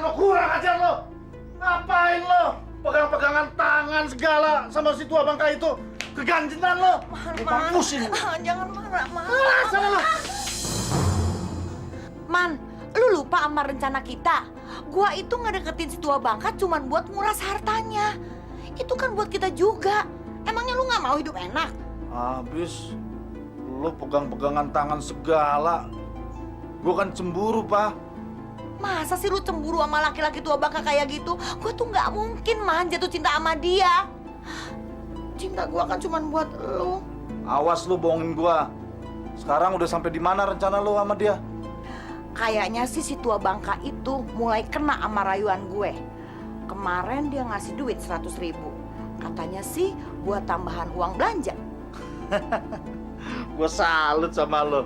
lo, kurang ajar lo. Ngapain lo? Pegang-pegangan tangan segala sama si tua bangka itu. Keganjenan lo. Man, Pusing. jangan marah, Man. Sana lo. Man, lu lupa sama rencana kita. Gua itu ngedeketin si tua bangka cuman buat nguras hartanya. Itu kan buat kita juga. Emangnya lu nggak mau hidup enak? Habis lo pegang-pegangan tangan segala. Gue kan cemburu, Pak. Masa sih lu cemburu sama laki-laki tua bangka kayak gitu? Gue tuh nggak mungkin, Man, jatuh cinta sama dia. Cinta gua kan cuman buat lu. Awas lu bohongin gue. Sekarang udah sampai di mana rencana lo sama dia? Kayaknya sih si tua bangka itu mulai kena sama rayuan gue. Kemarin dia ngasih duit 100.000. Katanya sih buat tambahan uang belanja. Gue salut sama lo.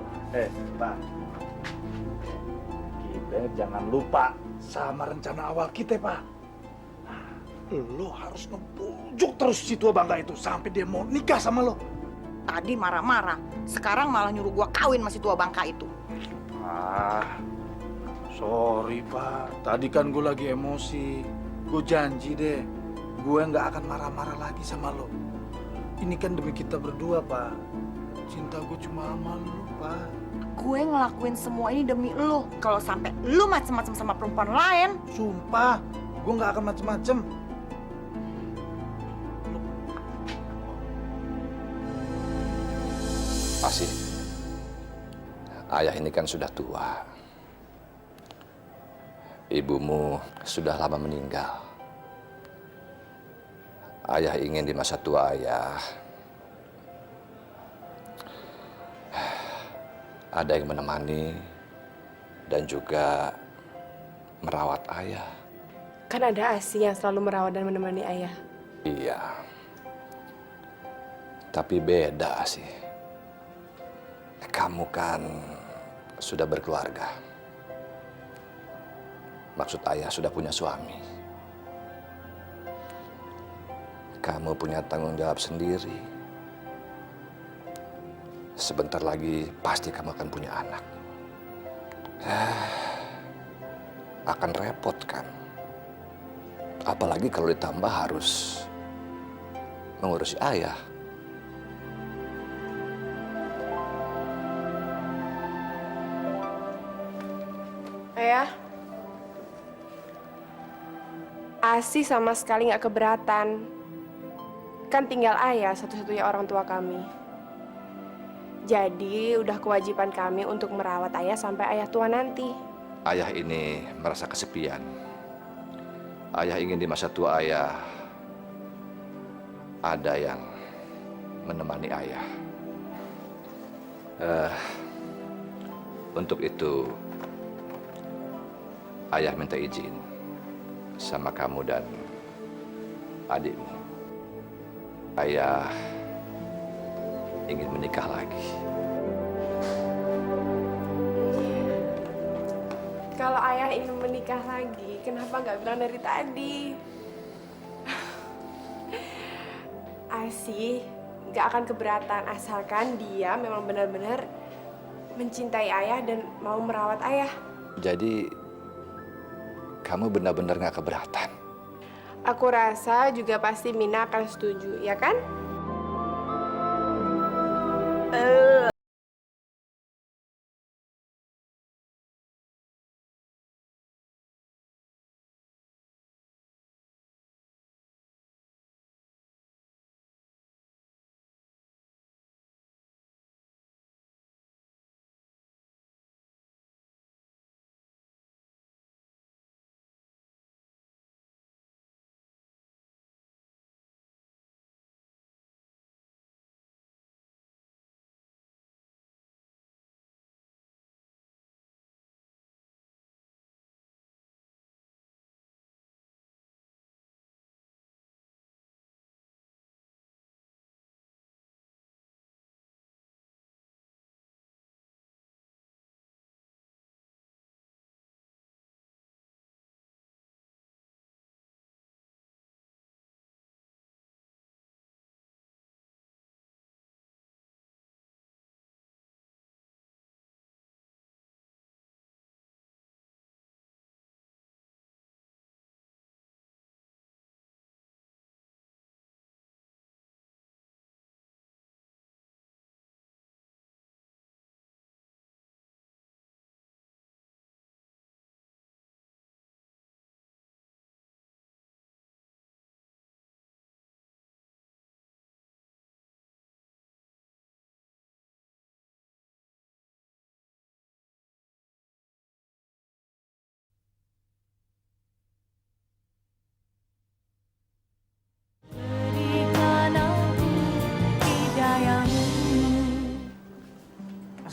Pak. Kita jangan lupa sama rencana awal kita, Pak. Lo harus ngebujuk terus si tua bangka itu sampai dia mau nikah sama lo. Tadi marah-marah, sekarang malah nyuruh gua kawin sama si tua bangka itu. Sorry, Pak. Tadi kan gue lagi emosi. Gue janji deh, gue nggak akan marah-marah lagi sama lo. Ini kan demi kita berdua, Pak. Cinta gue cuma sama lo, Pak. Gue ngelakuin semua ini demi lo. Kalau sampai lo macem-macem sama perempuan lain, Sumpah, gue nggak akan macem-macem. Asih, ayah ini kan sudah tua. Ibumu sudah lama meninggal. Ayah ingin di masa tua ayah ada yang menemani dan juga merawat ayah. Kan ada Asih yang selalu merawat dan menemani ayah. Iya. Tapi beda sih. Kamu kan sudah berkeluarga. Maksud ayah sudah punya suami. Kamu punya tanggung jawab sendiri. Sebentar lagi pasti kamu akan punya anak. Akan repot kan? Apalagi kalau ditambah harus mengurusi ayah. Ayah, Asih sama sekali nggak keberatan. Kan tinggal ayah satu-satunya orang tua kami. Jadi udah kewajiban kami untuk merawat ayah sampai ayah tua nanti. Ayah ini merasa kesepian. Ayah ingin di masa tua ayah ada yang menemani ayah. Untuk itu, ayah minta izin sama kamu dan adikmu. Ayah ingin menikah lagi. Kalau ayah ingin menikah lagi, kenapa nggak bilang dari tadi? Asih nggak akan keberatan asalkan dia memang benar-benar mencintai ayah dan mau merawat ayah. Jadi, kamu benar-benar nggak keberatan? Aku rasa juga pasti Mina akan setuju, ya kan?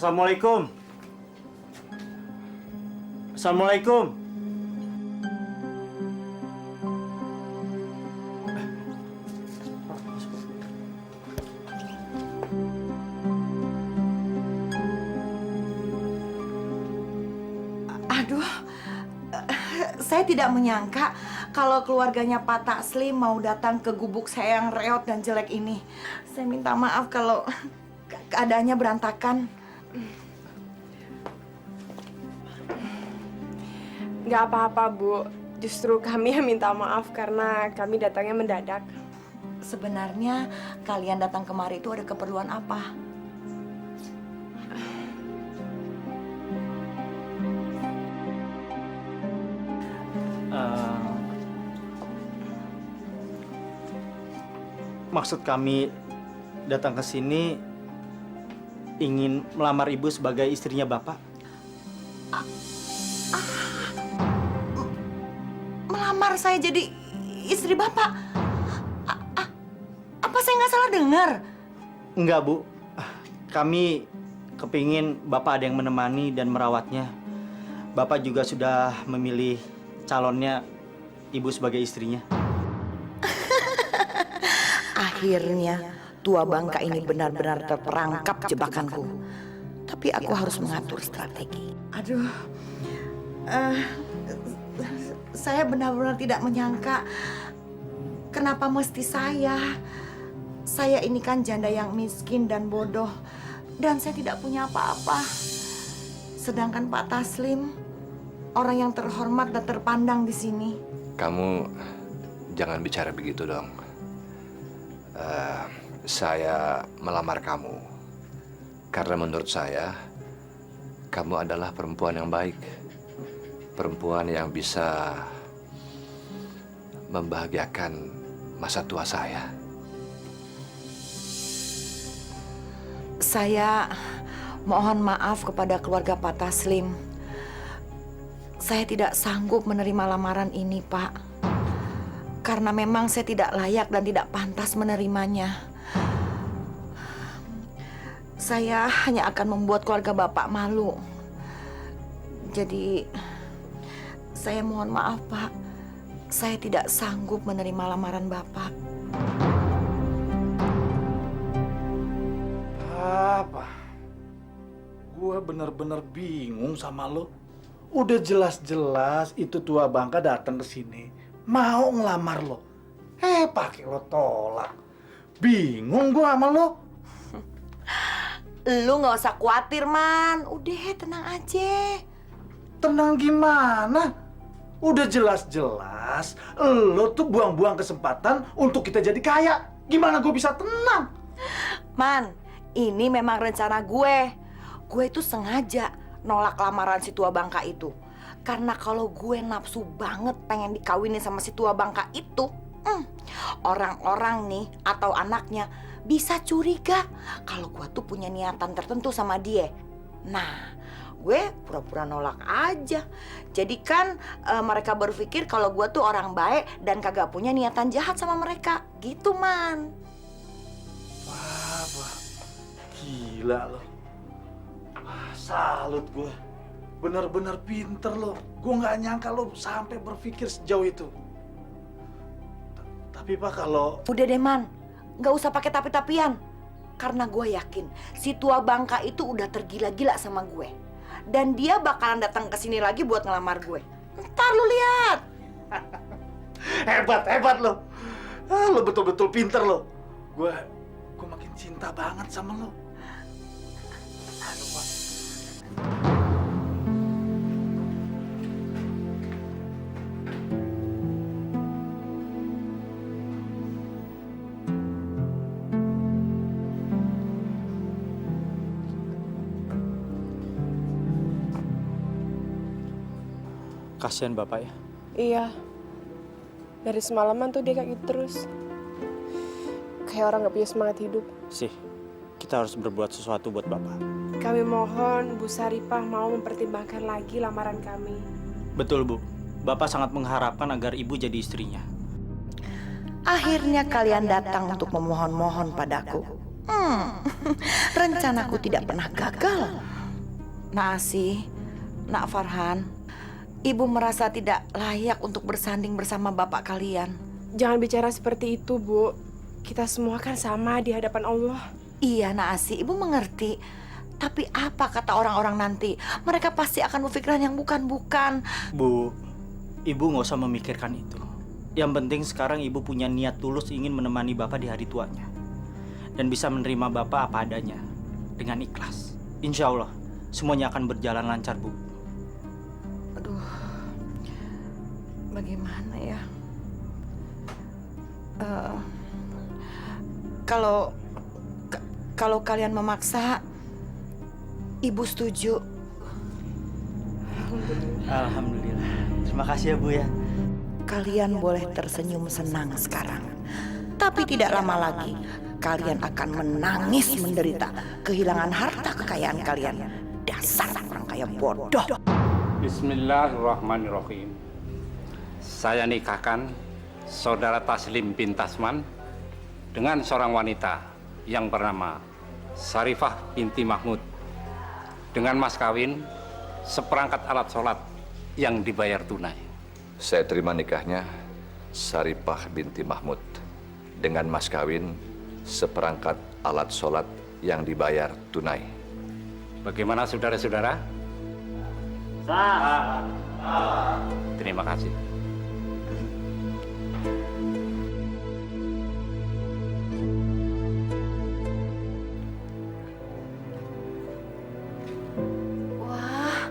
Assalamualaikum. Assalamualaikum. Aduh, saya tidak menyangka kalau keluarganya Pak Taslim mau datang ke gubuk saya yang reot dan jelek ini. Saya minta maaf kalau keadaannya berantakan. Nggak apa-apa, Bu. Justru kami yang minta maaf karena kami datangnya mendadak. Sebenarnya kalian datang kemari itu ada keperluan apa? Maksud kami datang ke sini ingin melamar ibu sebagai istrinya Bapak. Melamar saya jadi istri Bapak? Apa saya nggak salah dengar? Enggak, Bu. Kami kepingin Bapak ada yang menemani dan merawatnya. Bapak juga sudah memilih calonnya ibu sebagai istrinya. Akhirnya tua bangka ini benar-benar terperangkap jebakanku. Tapi aku harus mengatur strategi. Aduh, saya benar-benar tidak menyangka kenapa mesti saya. Saya ini kan janda yang miskin dan bodoh, dan saya tidak punya apa-apa. Sedangkan Pak Taslim orang yang terhormat dan terpandang di sini. Kamu jangan bicara begitu dong. Saya melamar kamu karena menurut saya kamu adalah perempuan yang baik, perempuan yang bisa membahagiakan masa tua saya. Saya mohon maaf kepada keluarga Pak Taslim. Saya tidak sanggup menerima lamaran ini, Pak. Karena memang saya tidak layak dan tidak pantas menerimanya. Saya hanya akan membuat keluarga Bapak malu. Jadi, saya mohon maaf, Pak. Saya tidak sanggup menerima lamaran Bapak. Apa? Gue bener-bener bingung sama lo. Udah jelas-jelas itu tua bangka datang ke sini mau ngelamar lo. Pakai lo tolak. Bingung gue sama lo. Lu nggak usah khawatir, Man. Udah, tenang aja. Tenang gimana? Udah jelas-jelas lo tuh buang-buang kesempatan untuk kita jadi kaya. Gimana gue bisa tenang? Man, ini memang rencana gue. Gue itu sengaja nolak lamaran si tua bangka itu. Karena kalau gue nafsu banget pengen dikawinin sama si tua bangka itu, orang-orang nih atau anaknya bisa curiga kalau gue tuh punya niatan tertentu sama dia. Nah, gue pura-pura nolak aja. Jadi kan mereka berpikir kalau gue tuh orang baik dan kagak punya niatan jahat sama mereka. Gitu, Man. Wah, gila lo. Salut gue. Bener-bener pinter lo. Gue nggak nyangka lo sampai berpikir sejauh itu. Tapi Pak, kalau... Udah deh, Man. Nggak usah pakai tapi-tapian. Karena gue yakin si tua bangka itu udah tergila-gila sama gue. Dan dia bakalan datang ke sini lagi buat ngelamar gue. Ntar lu lihat. Hebat lo. Lo betul-betul pinter lo. Gue makin cinta banget sama lo. Aduh, Pak. Kasihan Bapak ya. Iya. Dari semalaman tuh dia kayak gitu terus. Kayak orang gak punya semangat hidup. Sih, kita harus berbuat sesuatu buat Bapak. Kami mohon Bu Saripah mau mempertimbangkan lagi lamaran kami. Betul, Bu. Bapak sangat mengharapkan agar Ibu jadi istrinya. Akhirnya kalian datang untuk memohon-mohon padaku. Rencanaku tidak pernah gagal. Nak Asih, Nak Farhan, Ibu merasa tidak layak untuk bersanding bersama bapak kalian. Jangan bicara seperti itu, Bu. Kita semua kan sama di hadapan Allah. Iya, Nak Asih, Ibu mengerti. Tapi apa kata orang-orang nanti? Mereka pasti akan berpikiran yang bukan-bukan. Bu, Ibu nggak usah memikirkan itu. Yang penting sekarang Ibu punya niat tulus ingin menemani Bapak di hari tuanya. Dan bisa menerima Bapak apa adanya. Dengan ikhlas. Insya Allah, semuanya akan berjalan lancar, Bu. Aduh, bagaimana ya? Kalau kalian memaksa, Ibu setuju. Alhamdulillah. Terima kasih ya, Bu ya. Kalian boleh tersenyum senang sekarang. Tapi tidak lama lagi, kalian akan menangis menderita kehilangan harta kekayaan kalian. Dasar orang kaya bodoh. Bismillahirrahmanirrahim. Saya nikahkan saudara Taslim bin Tasman dengan seorang wanita yang bernama Sarifah binti Mahmud dengan mas kawin seperangkat alat sholat yang dibayar tunai. Saya terima nikahnya Saripah binti Mahmud dengan mas kawin seperangkat alat sholat yang dibayar tunai. Bagaimana saudara-saudara? Terima kasih. Wah,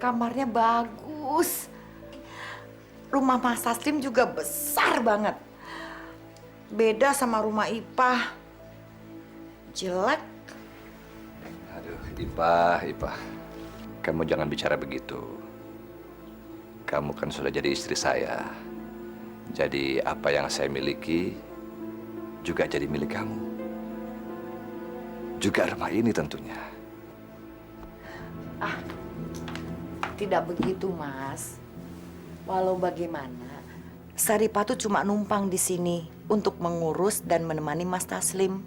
kamarnya bagus. Rumah Mas Taslim juga besar banget. Beda sama rumah Ipah. Jelek. Aduh, Ipah. Kamu jangan bicara begitu. Kamu kan sudah jadi istri saya. Jadi apa yang saya miliki juga jadi milik kamu. Juga rumah ini tentunya. Tidak begitu, Mas. Walau bagaimana, Saripah tuh cuma numpang di sini untuk mengurus dan menemani Mas Taslim.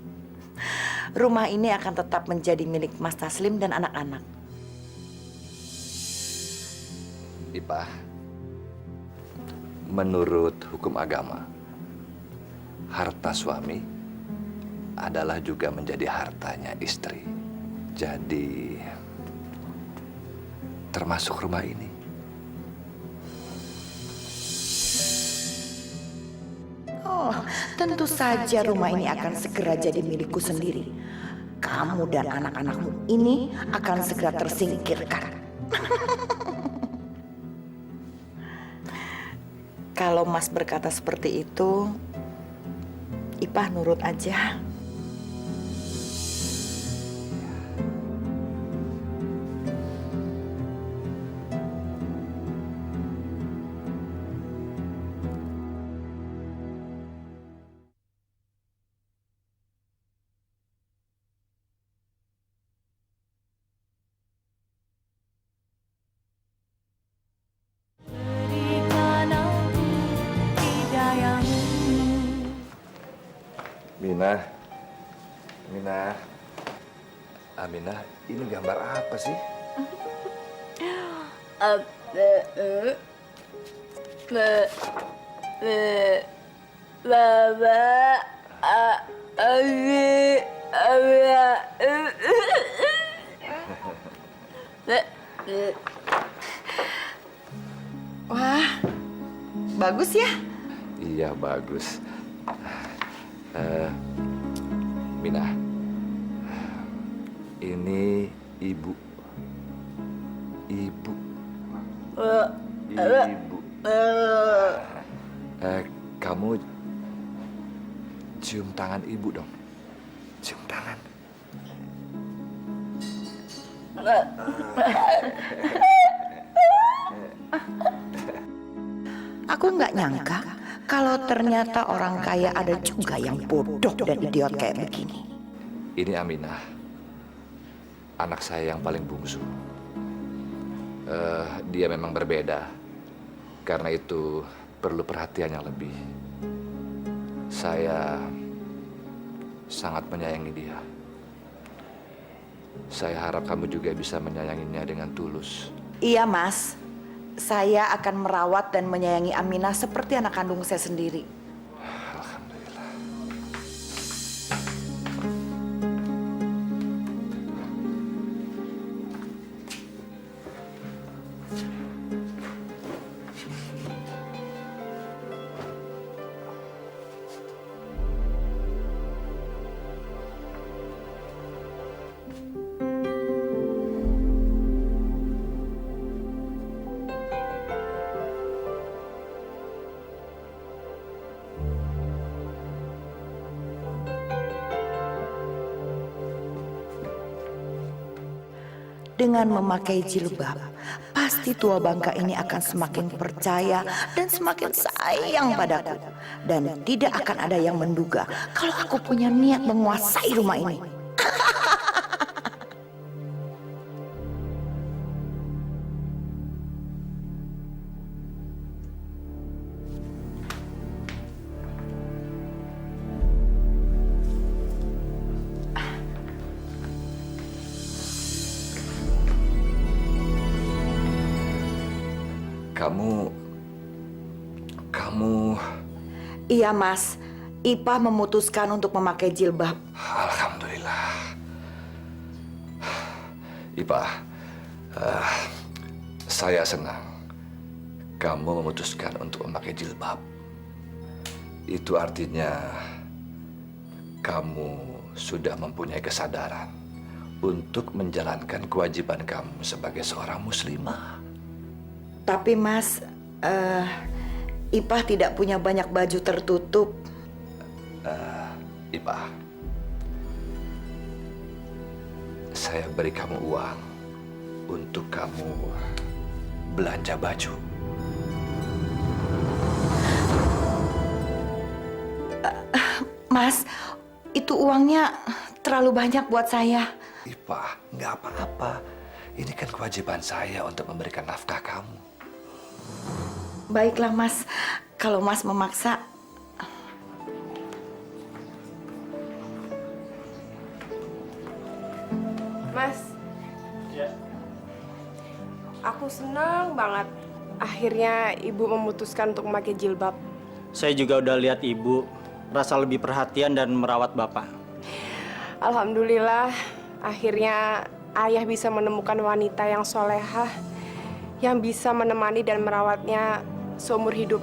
Rumah ini akan tetap menjadi milik Mas Taslim dan anak-anak. Ipah, menurut hukum agama, harta suami adalah juga menjadi hartanya istri. Jadi, termasuk rumah ini. Oh, tentu saja rumah ini akan segera jadi milikku sendiri. Kamu dan anak-anakmu ini akan segera tersingkirkan. Kalau Mas berkata seperti itu, Ipah nurut aja. Aminah, ini gambar apa sih? Wah, bagus ya? Iya, bagus. Minah, ini ibu. Ibu. Kamu cium tangan ibu dong. Cium tangan. Aku nggak nyangka kalau ternyata orang kaya ada juga yang bodoh dan idiot kayak begini. Ini Aminah, anak saya yang paling bungsu. Dia memang berbeda, karena itu perlu perhatian yang lebih. Saya sangat menyayangi dia. Saya harap kamu juga bisa menyayanginya dengan tulus. Iya, Mas. Saya akan merawat dan menyayangi Aminah seperti anak kandung saya sendiri. Alhamdulillah. Dengan memakai jilbab, pasti tua bangka ini akan semakin percaya dan semakin sayang padaku. Dan tidak akan ada yang menduga kalau aku punya niat menguasai rumah ini. Kamu... Iya, Mas. Ipah memutuskan untuk memakai jilbab. Alhamdulillah. Ipah, saya senang kamu memutuskan untuk memakai jilbab. Itu artinya kamu sudah mempunyai kesadaran untuk menjalankan kewajiban kamu sebagai seorang muslimah. Tapi, Mas, Ipah tidak punya banyak baju tertutup. Ipah, saya beri kamu uang untuk kamu belanja baju. Mas, itu uangnya terlalu banyak buat saya. Ipah, nggak apa-apa. Ini kan kewajiban saya untuk memberikan nafkah kamu. Baiklah, Mas. Kalau Mas memaksa. Mas. Ya. Aku senang banget. Akhirnya ibu memutuskan untuk memakai jilbab. Saya juga udah lihat ibu rasa lebih perhatian dan merawat bapak. Alhamdulillah, akhirnya ayah bisa menemukan wanita yang solehah, yang bisa menemani dan merawatnya seumur hidup.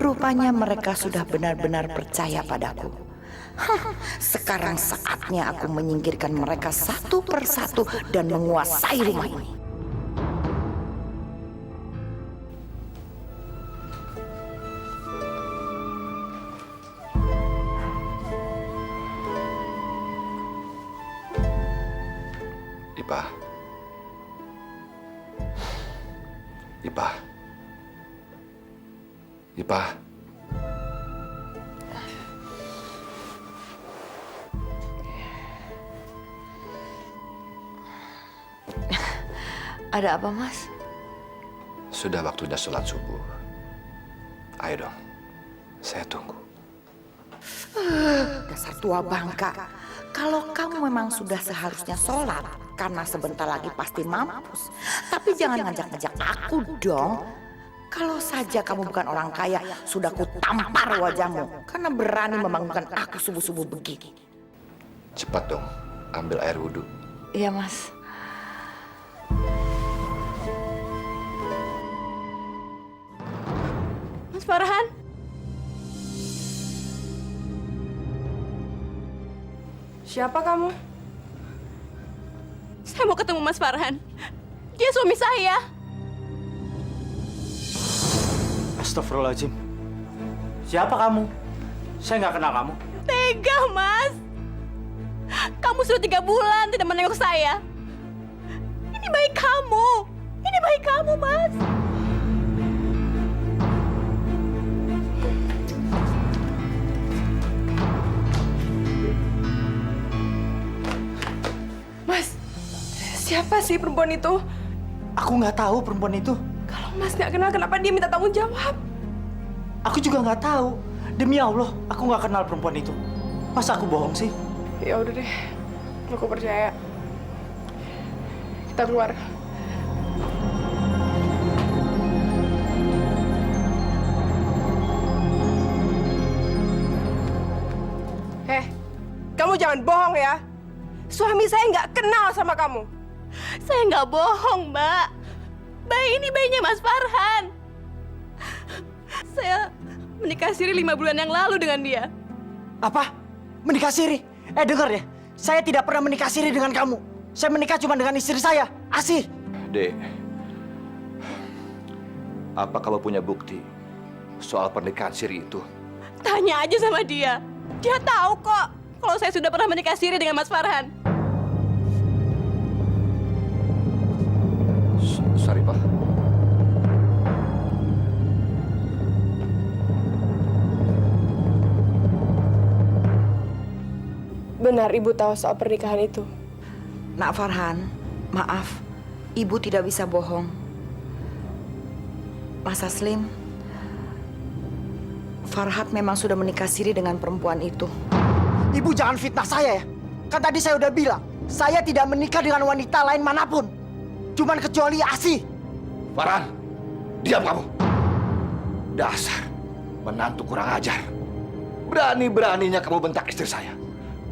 Rupanya mereka sudah benar-benar percaya padaku. Sekarang saatnya aku menyingkirkan mereka satu persatu dan menguasai rumah ini. Ipah. Ipah. Ipah. Ada apa, Mas? Sudah waktunya sholat subuh. Ayo dong, saya tunggu. Dasar tua bangka. Kalau kamu memang sudah seharusnya sholat, karena sebentar lagi pasti mampus. Tapi jangan ngajak-ngajak aku dong. Kalau saja kamu bukan orang kaya, sudah ku tampar wajahmu. Karena berani membangunkan aku subuh-subuh begini. Cepat dong, ambil air wudhu. Iya, Mas. Mas Farhan? Siapa kamu? Saya mau ketemu Mas Farhan. Dia suami saya. Astagfirullahaladzim. Siapa kamu? Saya nggak kenal kamu. Tega, Mas. Kamu sudah 3 bulan tidak menengok saya. Ini baik kamu. Ini baik kamu, Mas. Mas, siapa sih perempuan itu? Aku nggak tahu perempuan itu. Kalau Mas nggak kenal, kenapa dia minta tanggung jawab? Aku juga nggak tahu. Demi Allah, aku nggak kenal perempuan itu. Masa aku bohong sih? Ya udah deh. Aku percaya. Kita keluar. Kamu jangan bohong ya. Suami saya nggak kenal sama kamu. Saya nggak bohong, Mbak. Bayi ini bayinya Mas Farhan. Saya menikah siri 5 bulan yang lalu dengan dia. Apa? Menikah siri? Dengar ya. Saya tidak pernah menikah siri dengan kamu. Saya menikah cuma dengan istri saya, Asih. Dek, apa kamu punya bukti soal pernikahan siri itu? Tanya aja sama dia. Dia tahu kok kalau saya sudah pernah menikah siri dengan Mas Farhan. Sarifah. Benar ibu tahu soal pernikahan itu. Nak Farhan, maaf, ibu tidak bisa bohong. Mas Aslim, Farhat memang sudah menikah siri dengan perempuan itu. Ibu jangan fitnah saya ya. Kan tadi saya udah bilang, saya tidak menikah dengan wanita lain manapun. Cuman kecuali Asih. Farhan, diam kamu. Dasar menantu kurang ajar. Berani-beraninya kamu bentak istri saya.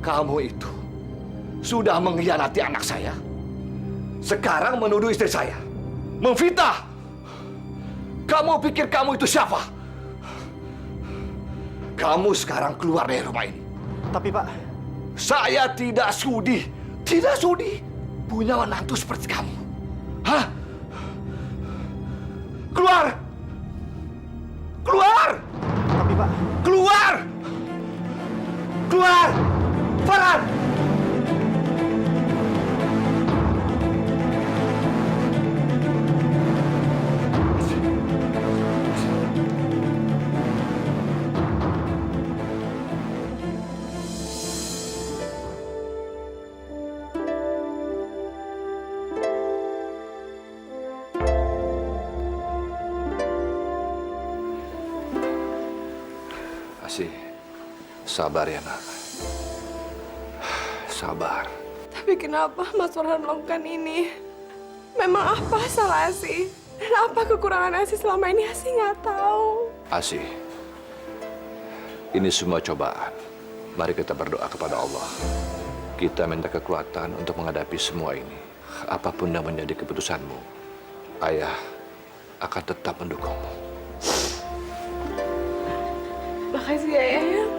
Kamu itu sudah mengkhianati anak saya. Sekarang menuduh istri saya. Memfitnah. Kamu pikir kamu itu siapa? Kamu sekarang keluar dari rumah ini. Tapi Pak, Saya tidak sudi punya menantu seperti kamu. Hah? Keluar! Keluar! tapi Pak, Keluar! Keluar! Farhan! Asih, sabar ya nak. Sabar. Tapi kenapa Mas Farhan melakukan ini? Memang apa salah Asih? Dan apa kekurangan Asih selama ini Asih nggak tahu. Asih, ini semua cobaan. Mari kita berdoa kepada Allah. Kita minta kekuatan untuk menghadapi semua ini. Apapun yang menjadi keputusanmu, Ayah akan tetap mendukungmu. Makasih ya, Ayah.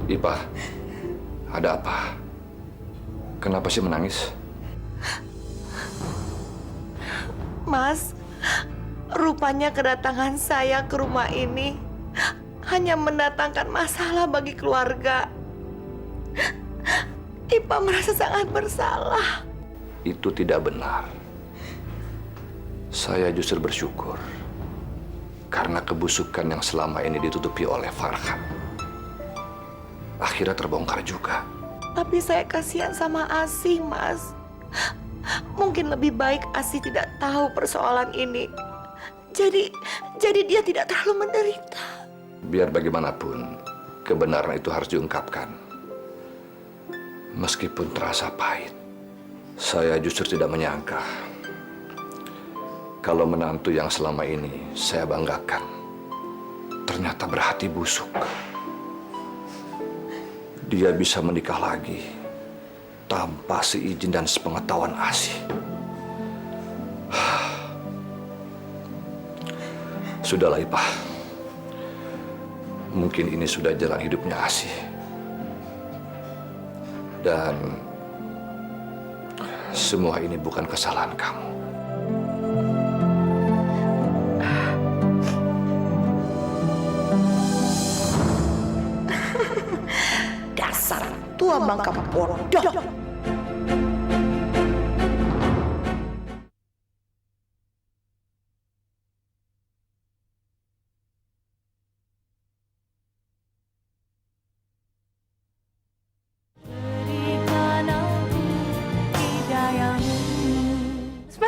Ipah, ada apa? Kenapa sih menangis? Mas, rupanya kedatangan saya ke rumah ini hanya mendatangkan masalah bagi keluarga. Ipa merasa sangat bersalah. Itu tidak benar. Saya justru bersyukur karena kebusukan yang selama ini ditutupi oleh Farhan akhirnya terbongkar juga. Tapi saya kasihan sama Asih, Mas. Mungkin lebih baik Asih tidak tahu persoalan ini. Jadi dia tidak terlalu menderita. Biar bagaimanapun, kebenaran itu harus diungkapkan. Meskipun terasa pahit, saya justru tidak menyangka kalau menantu yang selama ini saya banggakan ternyata berhati busuk. Dia bisa menikah lagi tanpa seizin dan sepengetahuan Asih. Sudahlah, Ipah. Mungkin ini sudah jalan hidupnya Asih. Dan semua ini bukan kesalahan kamu. Dasar tua bangka bodoh.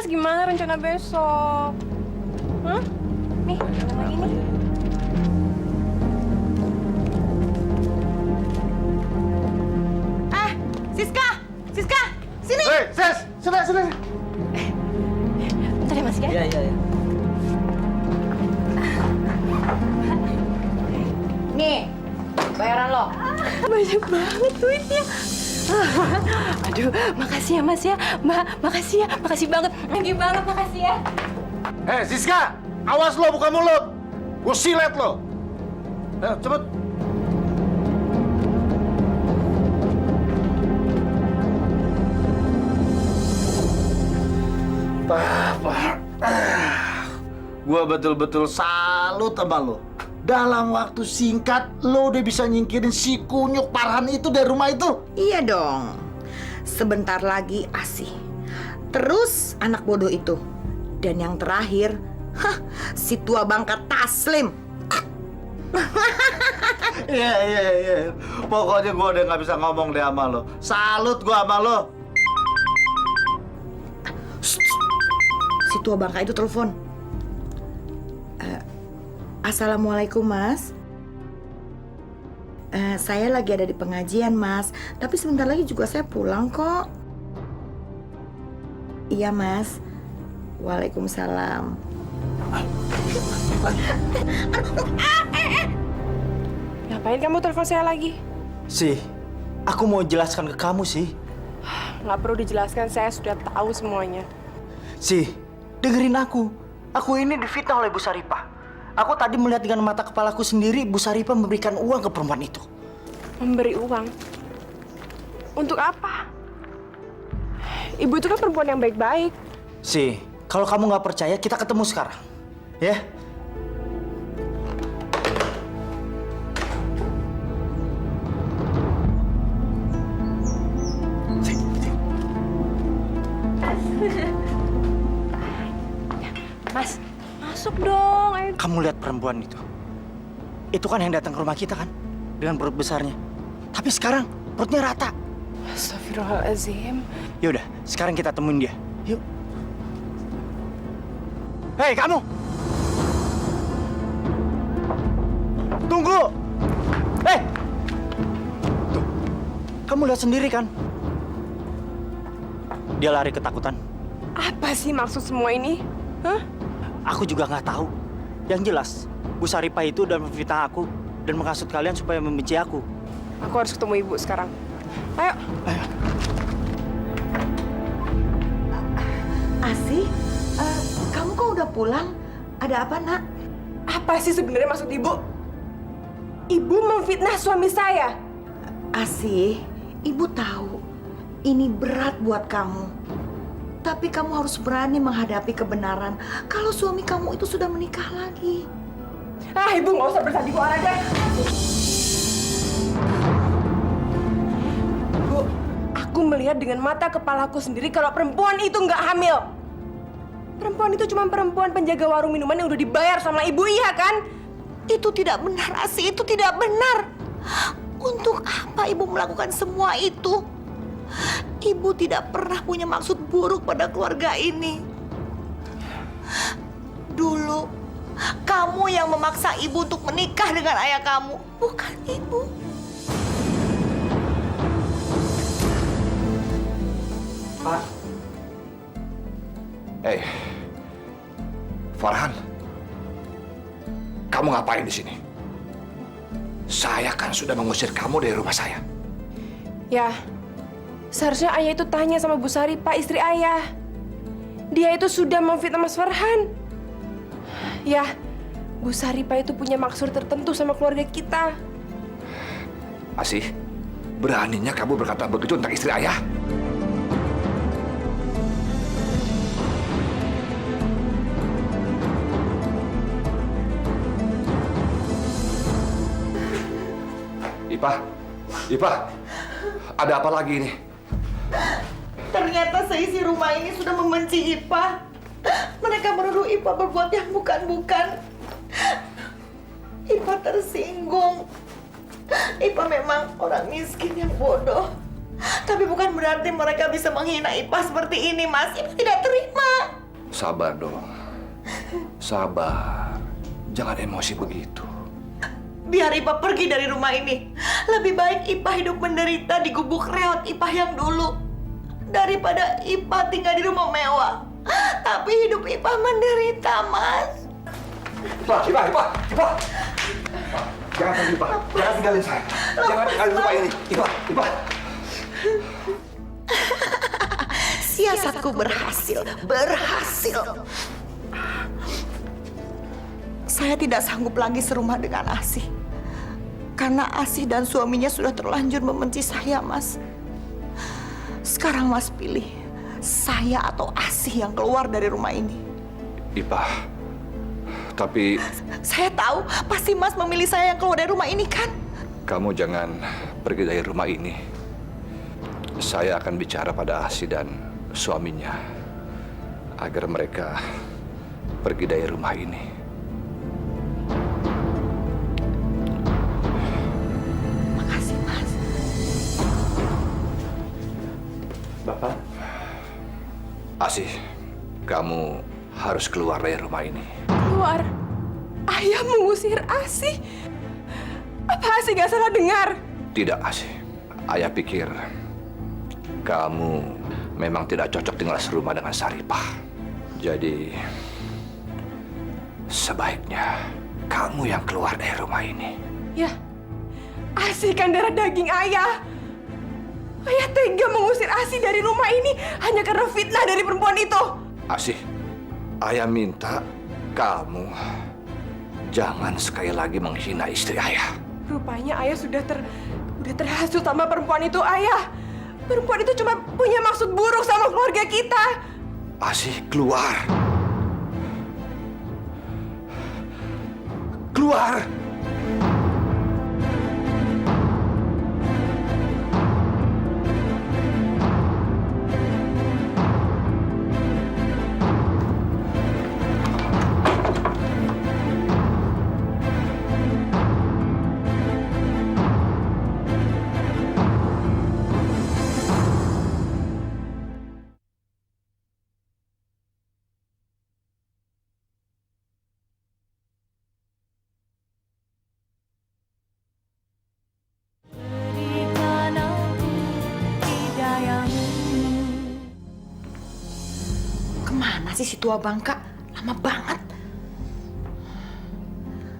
gimana rencana besok? Hah? Nih, yang lagi nih. Siska! Siska! Sini! Hei, Sis! Sini! Bentar ya Mas ya. Iya. Nih, bayaran lo. Banyak banget duitnya. Aduh, makasih ya Mas ya. Mbak, makasih ya. Makasih banget. Thank you banget, makasih ya. Hei, Siska! Awas lo, buka mulut! Gue silet lo! Ayo, cepet! Gue betul-betul salut sama lo. Dalam waktu singkat, lo udah bisa nyingkirin si kunyuk Farhan itu dari rumah itu. Iya dong. Sebentar lagi Asih. Terus anak bodoh itu. Dan yang terakhir, si tua bangka Taslim. Iya. Pokoknya gue udah nggak bisa ngomong deh sama lo. Salut gue sama lo. Si tua bangka itu telepon. Assalamualaikum Mas. Saya lagi ada di pengajian Mas. Tapi sebentar lagi juga saya pulang kok. Iya Mas. Waalaikumsalam. Ngapain kamu telepon saya lagi? Sih, aku mau jelaskan ke kamu sih. Nggak perlu dijelaskan, saya sudah tahu semuanya. Sih, dengerin aku. Aku ini difitnah oleh Bu Saripah. Aku tadi melihat dengan mata kepalaku sendiri Bu Saripah memberikan uang ke perempuan itu. Memberi uang? Untuk apa? Ibu itu kan perempuan yang baik-baik. Sih, kalau kamu nggak percaya, kita ketemu sekarang. Ya? Mas, masuk dong. Ayo. Kamu lihat perempuan itu. Itu kan yang datang ke rumah kita kan? Dengan perut besarnya. Tapi sekarang perutnya rata. Astagfirullahaladzim. Yaudah, sekarang kita temuin dia. Yuk. Hei, kamu! Tunggu! Hei! Tuh, kamu lihat sendiri kan? Dia lari ketakutan. Apa sih maksud semua ini? Hah? Aku juga nggak tahu. Yang jelas, Bu Saripah itu udah memfitnah aku dan menghasut kalian supaya membenci aku. Aku harus ketemu ibu sekarang. Ayo. Ayo. Asih, kamu kok udah pulang? Ada apa nak? Apa sih sebenarnya maksud ibu? Ibu memfitnah suami saya. Asih, ibu tahu ini berat buat kamu. Tapi kamu harus berani menghadapi kebenaran kalau suami kamu itu sudah menikah lagi. Ah, ibu nggak usah bersandiwara deh. Bu, aku melihat dengan mata kepalaku sendiri kalau perempuan itu nggak hamil. Perempuan itu cuma perempuan penjaga warung minuman yang udah dibayar sama ibu, iya kan? Itu tidak benar, Asih. Itu tidak benar. Untuk apa ibu melakukan semua itu? Ibu tidak pernah punya maksud buruk pada keluarga ini. Dulu, kamu yang memaksa ibu untuk menikah dengan ayah kamu, bukan ibu. Pak. Hei, Farhan, kamu ngapain di sini? Saya kan sudah mengusir kamu dari rumah saya. Ya, seharusnya ayah itu tanya sama Bu Saripah, istri ayah. Dia itu sudah memfitnah Mas Farhan. Ya, Bu Saripah itu punya maksud tertentu sama keluarga kita. Asih, beraninya kamu berkata begitu tentang istri ayah? Ipah, ada apa lagi ini? Ternyata seisi rumah ini sudah membenci Ipah. Mereka menuduh Ipah berbuat yang bukan-bukan. Ipah tersinggung. Ipah memang orang miskin yang bodoh. Tapi bukan berarti mereka bisa menghina Ipah seperti ini, Mas. Ipah tidak terima. Sabar dong. Sabar. Jangan emosi begitu. Biar Ipah pergi dari rumah ini. Lebih baik Ipah hidup menderita di gubuk reot Ipah yang dulu. Daripada Ipah tinggal di rumah mewah. Tapi hidup Ipah menderita, Mas. Ipah. Jangan pergi, Ipah. Jangan tinggalin saya. Jangan tinggalin rumah ini. Ipah. Siasatku berhasil. Saya tidak sanggup lagi serumah dengan Asih. Karena Asih dan suaminya sudah terlanjur membenci saya, Mas. Sekarang Mas pilih, saya atau Asih yang keluar dari rumah ini. Ipah. Tapi Saya tahu, pasti Mas memilih saya yang keluar dari rumah ini, kan? kamu jangan pergi dari rumah ini. Saya akan bicara pada Asih dan suaminya agar mereka pergi dari rumah ini. Makasih, Mas. Bapak, Asih, kamu harus keluar dari rumah ini. Keluar. Ayah mengusir Asih. Apa Asih gak salah dengar? Tidak, Asih. Ayah pikir kamu memang tidak cocok tinggal serumah dengan Saripah. Jadi, sebaiknya kamu yang keluar dari rumah ini. Ya, Asih kan darah daging ayah. Ayah tega mengusir Asih dari rumah ini hanya karena fitnah dari perempuan itu. Asih, ayah minta kamu jangan sekali lagi menghina istri ayah. Rupanya ayah sudah terhasut sama perempuan itu, ayah. Perempuan itu cuma punya maksud buruk sama keluarga kita. Asih, keluar. Keluar! Kemana sih si tua bangka? Lama banget.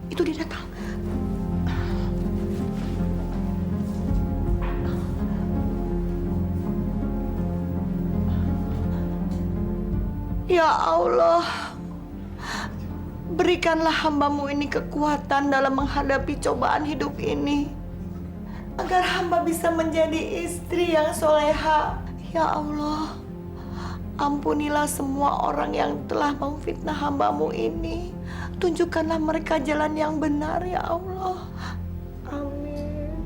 Itu dia datang. Ya Allah, berikanlah hamba-Mu ini kekuatan dalam menghadapi cobaan hidup ini. Agar hamba bisa menjadi istri yang soleha. Ya Allah, ampunilah semua orang yang telah memfitnah hamba-Mu ini. Tunjukkanlah mereka jalan yang benar, ya Allah. Amin.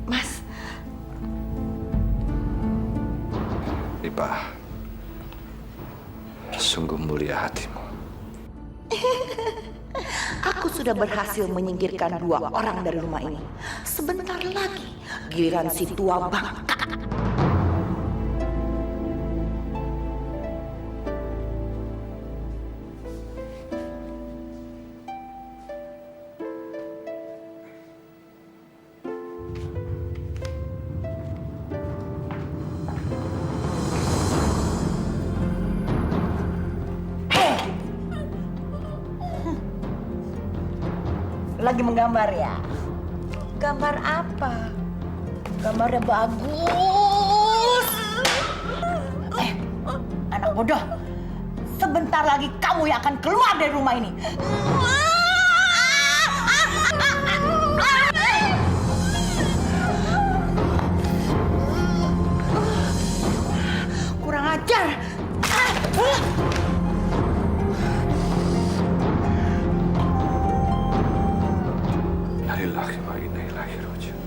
Mas, Ipah, sungguh mulia hatimu. aku sudah berhasil menyingkirkan 2 orang dari rumah ini. Sebentar lagi, giliran si tua bangka. Lagi menggambar ya? Gambar apa? Gambarnya bagus. Anak bodoh. Sebentar lagi kamu yang akan keluar dari rumah ini. Kurang ajar. Lillahi wa inna ilaihi raji'un.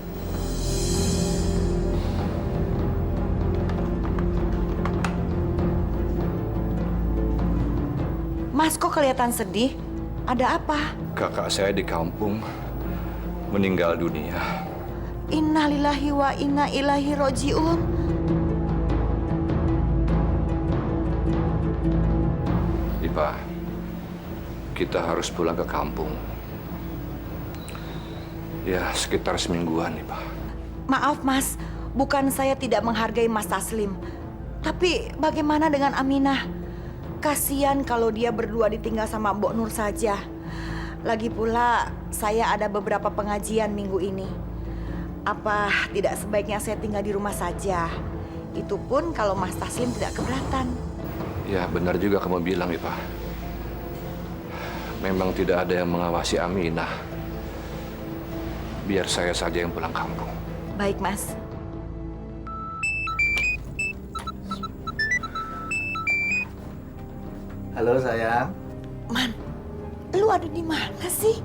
Mas, kok kelihatan sedih? Ada apa? Kakak saya di kampung meninggal dunia. Innalillahi wa inna ilaihi rojiun. Ipa, kita harus pulang ke kampung. Ya, sekitar semingguan, Ipa. Maaf Mas, bukan saya tidak menghargai Mas Taslim. Tapi bagaimana dengan Aminah? Kasian kalau dia berdua ditinggal sama Mbok Nur saja. Lagi pula saya ada beberapa pengajian minggu ini. Apa tidak sebaiknya saya tinggal di rumah saja? Itu pun kalau Mas Taslim tidak keberatan. Ya, benar juga kamu bilang, Ipa. Memang tidak ada yang mengawasi Aminah. Biar saya saja yang pulang kampung. Baik Mas. Halo sayang. Man, lu ada di mana sih?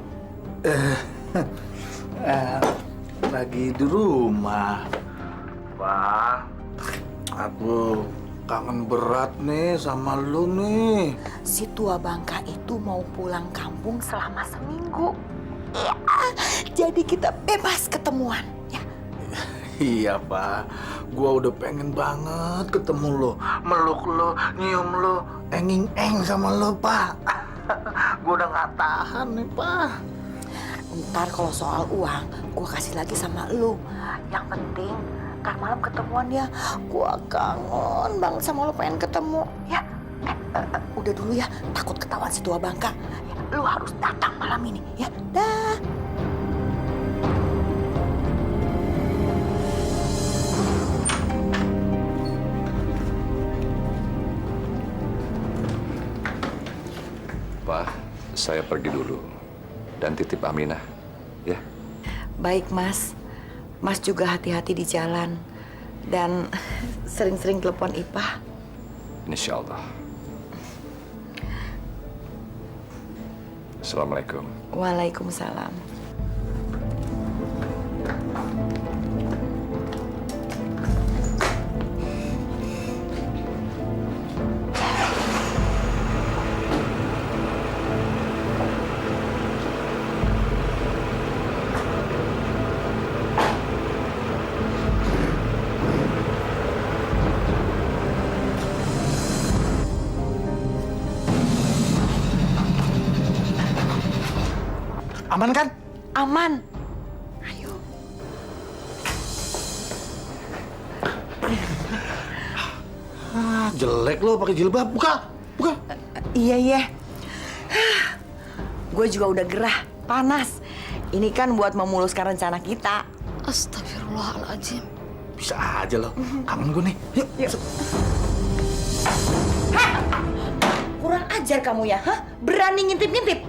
Lagi di rumah. Pak, aku kangen berat nih sama lu nih. Si tua Bangka itu mau pulang kampung selama seminggu. Ya, jadi kita bebas ketemuan, ya. Iya Pak, gua udah pengen banget ketemu lo, meluk lo, nyium lo, enging-eng sama lo Pak. Gua udah nggak tahan nih Pak. Ntar kalau soal uang, gua kasih lagi sama lu. Yang penting, ntar malam ketemuan ya. Gua kangen banget sama lu, pengen ketemu, ya. Udah dulu ya, takut ketahuan si tua Bangka. Ya, lu harus datang malam ini, ya. Dah. Pak, saya pergi dulu. Dan titip Aminah, ya. Baik Mas, Mas juga hati-hati di jalan. Dan sering-sering telepon Ipah. Insya Allah. Assalamualaikum. Waalaikumsalam. Aman kan? Aman. Ayo. Jelek lo pakai jilbab. Buka, buka. Iya. Gue juga udah gerah, panas. Ini kan buat memuluskan rencana kita. Astagfirullahaladzim. Bisa aja lo. Kangen gue nih. Yuk. Kurang ajar kamu ya, hah? Berani ngintip-ngintip?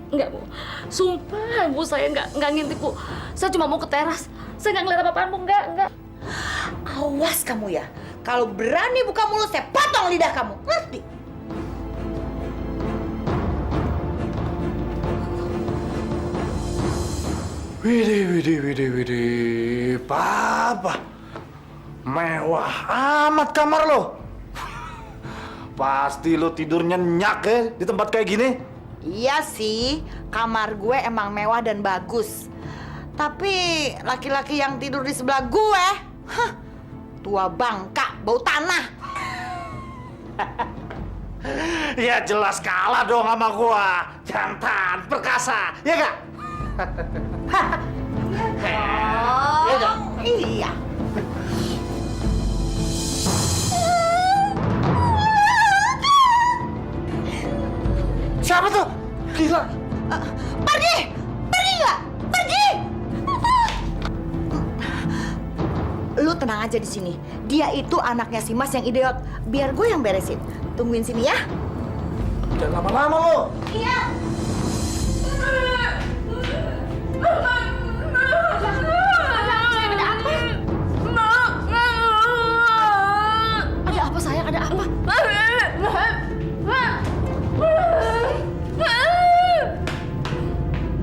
Enggak, Bu. Sumpah, Bu, saya enggak ngintip, Bu. Saya cuma mau ke teras. Saya enggak ngeliat apa-apaan, Bu. Enggak. Awas kamu ya. Kalau berani buka mulut, saya potong lidah kamu. Ngerti? Widih. Papa. Mewah amat kamar lo. Pasti lo tidur nyenyak ya di tempat kayak gini. Iya sih, kamar gue emang mewah dan bagus. Tapi laki-laki yang tidur di sebelah gue, tua Bangka, bau tanah. Ya jelas kalah dong sama gua. Jantan, perkasa, ya gak? Iya. Siapa tuh? Gila. Pergi nggak? Pergi. Lu tenang aja di sini. Dia itu anaknya si Mas yang idiot. Biar gue yang beresin. Tungguin sini ya. Jangan lama-lama lo. Iya. Ada apa, sayang? Ada apa?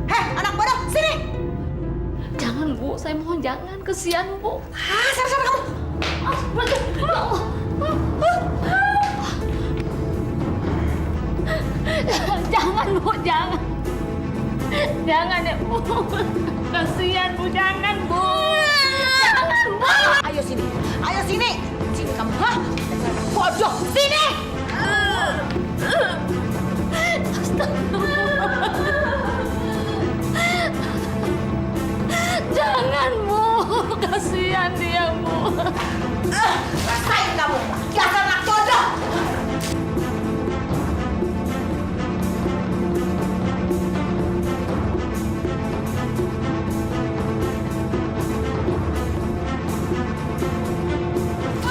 Heh, anak bodoh, sini. Jangan, Bu. Saya mohon jangan. Kesian, Bu. Sana kamu. Jangan, Jangan, Bu, jangan. Jangan ya, Bu. Kasihan, Bu, jangan, Bu. Jangan, Bu. Ayo sini, ayo sini. Sini kamu, hah? Bodoh, sini. Jangan, Bu. Kasihan dia, Bu. Rasain kamu, dasar anak bodoh.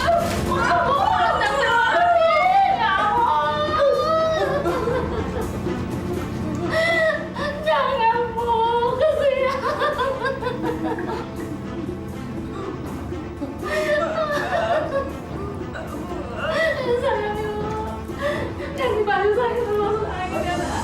Jangan, Bu. Kasihan. Sayang, Bu. Kasih baju saya terus lagi, Dara.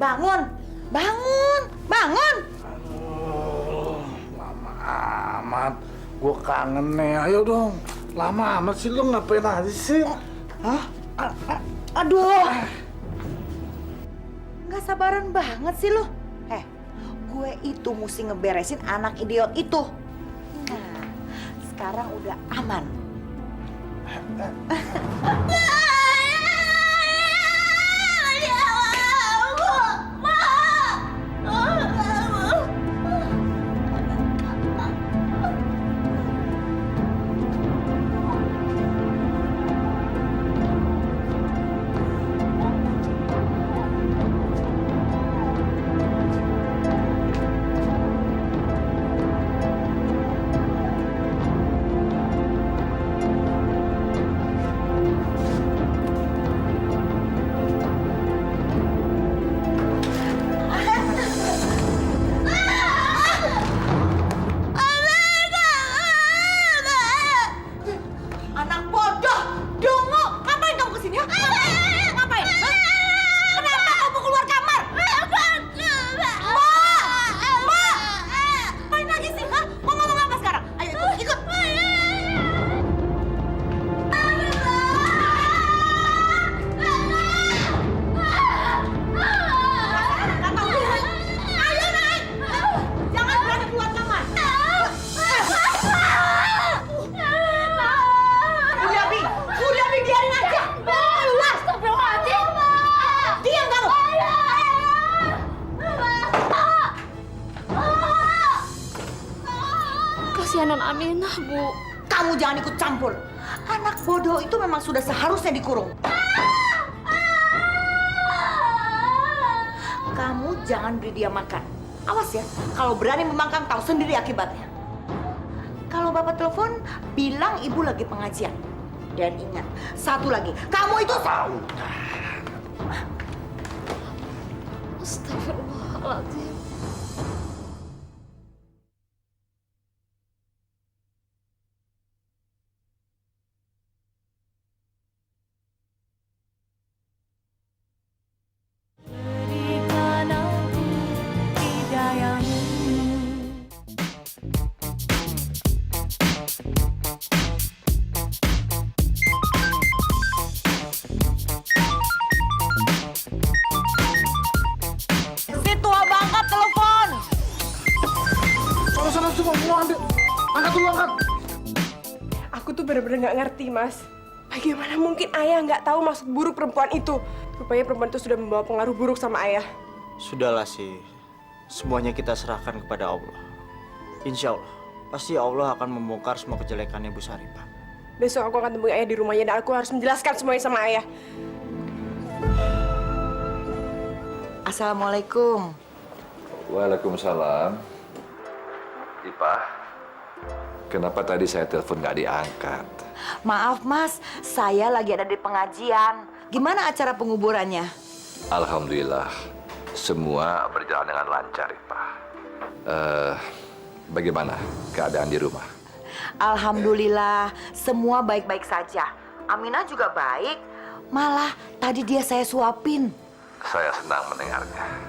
Bangun, bangun, bangun. Aduh, lama amat. Gue kangen nih. Ayo dong. Lama amat sih lu ngapain aja sih? Hah? Aduh. Nggak sabaran banget sih lu. Gue itu mesti ngeberesin anak idiot itu. Nah, sekarang udah aman. Anak bodoh, dungu, ngapain kamu kesini? Ngapain? Hah? Kenapa kamu keluar kamar? Ngapain lagi sih? Hah? Mau ngomong apa sekarang? Ayo ikut. Ayo naik. Jangan berani keluar kamar. Udah Bi, biarin aja. Keluar. Astagfirullahaladzim. Diam kamu. Kasihan Non Aminah, Bu. Kamu jangan ikut campur. Anak bodoh itu memang sudah seharusnya dikurung. Kamu jangan beri dia makan. Awas ya, kalau berani membangkang tahu sendiri akibatnya. Kalau Bapak telepon, bilang Ibu lagi pengajian. Dan ingat, satu lagi, kamu itu tahu. Astagfirullahaladzim. Si tua Bangka telepon. Sana semua ambil. Angkat dulu, angkat. Aku tuh bener-bener nggak ngerti, Mas. Bagaimana mungkin ayah nggak tahu maksud buruk perempuan itu? Rupanya perempuan itu sudah membawa pengaruh buruk sama ayah. Sudahlah sih. Semuanya kita serahkan kepada Allah. Insya Allah, pasti Allah akan membongkar semua kejelekannya Bu Saripah. Besok aku akan temui ayah di rumahnya dan aku harus menjelaskan semuanya sama ayah. Assalamualaikum. Waalaikumsalam. Ipah, Kenapa tadi saya telepon nggak diangkat? Maaf Mas, saya lagi ada di pengajian. Gimana acara penguburannya? Alhamdulillah, semua berjalan dengan lancar, Ipa. Bagaimana keadaan di rumah? Alhamdulillah, semua baik-baik saja. Aminah juga baik. Malah tadi dia saya suapin. Saya senang mendengarnya.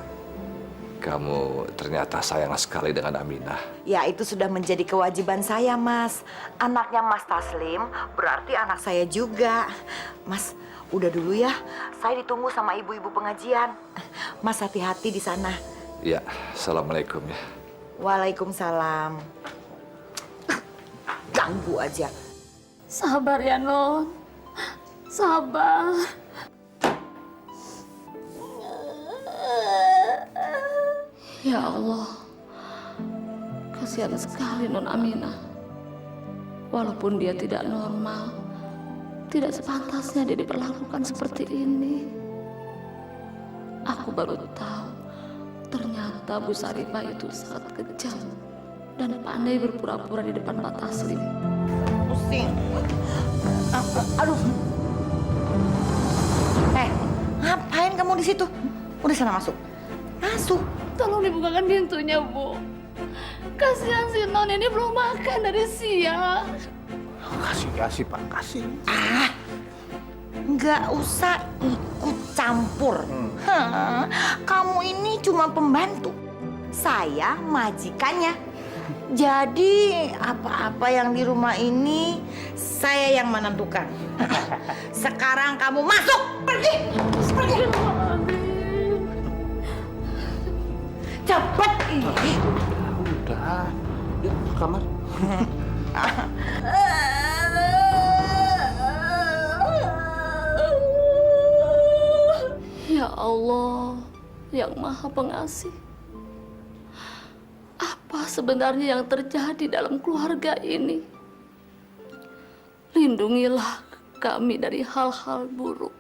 Kamu ternyata sayang sekali dengan Aminah. Ya itu sudah menjadi kewajiban saya Mas. Anaknya Mas Taslim berarti anak saya juga. Mas, udah dulu ya. Saya ditunggu sama ibu-ibu pengajian. Mas hati-hati di sana. Ya, assalamualaikum ya. Waalaikumsalam. Ganggu aja. Sabar ya, Non. Sabar. Ya Allah, kasihan sekali Non Aminah. Walaupun dia tidak normal, tidak sepantasnya dia diperlakukan seperti ini. Aku baru tahu, ternyata Bu Saripah itu sangat kejam dan pandai berpura-pura di depan Pak Taslim. Pusing. Aduh. Ngapain kamu di situ? Udah sana masuk. Masuk. Tolong dibukakan pintunya, Bu. Kasihan si Non ini belum makan dari siang. Kasih Pak, kasih. Nggak usah ikut campur. Kamu ini cuma pembantu. Saya majikannya. Jadi apa-apa yang di rumah ini saya yang menentukan. Sekarang kamu masuk, pergi, pergi. Cepat. Udah, yuk ke kamar. Ya Allah, yang Maha Pengasih. Apa sebenarnya yang terjadi dalam keluarga ini? Lindungilah kami dari hal-hal buruk.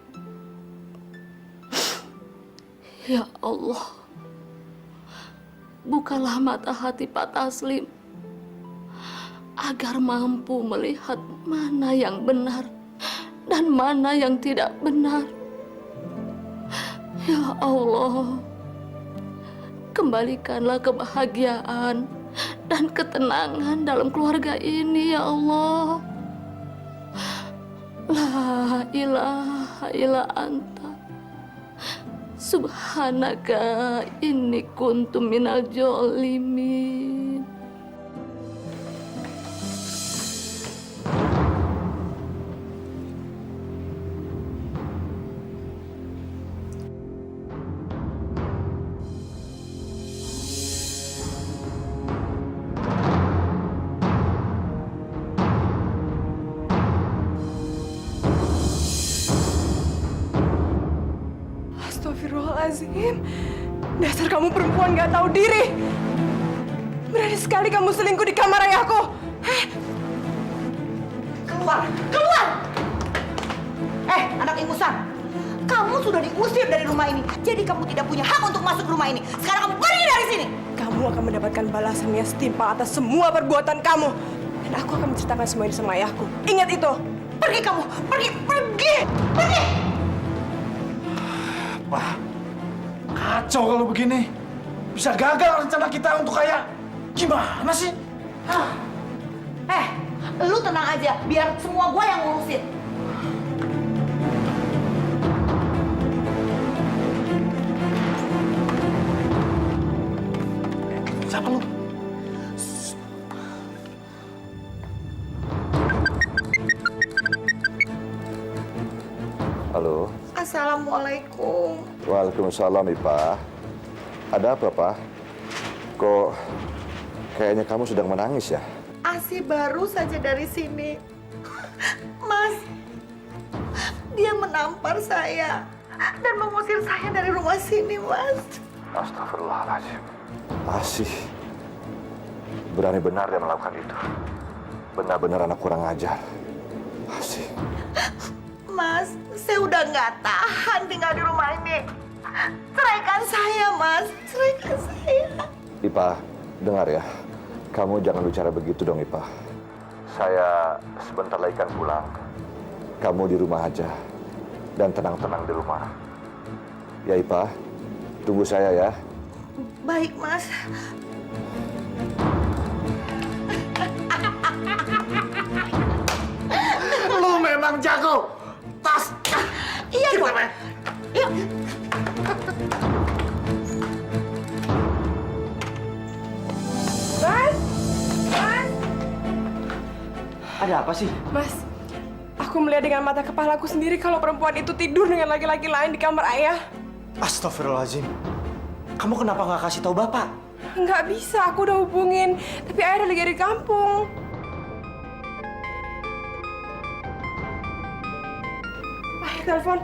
Ya Allah, bukalah mata hati Pak Taslim agar mampu melihat mana yang benar dan mana yang tidak benar. Ya Allah, kembalikanlah kebahagiaan dan ketenangan dalam keluarga ini, ya Allah. La ilaha illa anta subhanaka inni kuntu minal jolimin. Astagfirullahaladzim. Dasar kamu perempuan gak tahu diri. Berani sekali kamu selingkuh di kamar ayahku. Keluar, keluar! Anak ingusan. Kamu sudah diusir dari rumah ini. Jadi kamu tidak punya hak untuk masuk rumah ini. Sekarang kamu pergi dari sini. Kamu akan mendapatkan balasan yang setimpal atas semua perbuatan kamu. Dan aku akan menceritakan semua ini sama ayahku. Ingat itu. Pergi kamu, pergi, pergi, pergi! Wah, kacau kalau begini. Bisa gagal rencana kita untuk kaya. Gimana sih? Lu tenang aja, biar semua gue yang ngurusin. Siapa lu? Halo. Assalamualaikum. Waalaikumsalam, Ipa. Ada apa, Pak? Kok kayaknya kamu sedang menangis ya? Asi baru saja dari sini. Mas, dia menampar saya dan mengusir saya dari rumah sini, Mas. Astagfirullahaladzim. Asih. Berani benar dia melakukan itu. Benar-benar anak kurang ajar. Asih. Mas, saya udah nggak tahan tinggal di rumah ini. Ceraikan saya, Mas. Ceraikan saya. Ipa, dengar ya. Kamu jangan bicara begitu dong, Ipa. Saya sebentar lagi kan pulang. Kamu di rumah aja dan tenang-tenang di rumah. Ya Ipah, tunggu saya ya. Baik, Mas. Lu memang jago. Tas. Iya dong. Yuk. Mas! Mas! Ada apa sih? Mas, aku melihat dengan mata kepalaku sendiri kalau perempuan itu tidur dengan laki-laki lain di kamar ayah. Astagfirullahaladzim. Kamu kenapa nggak kasih tahu Bapak? Nggak bisa, aku udah hubungin. Tapi ayah lagi di kampung. Ayah telepon.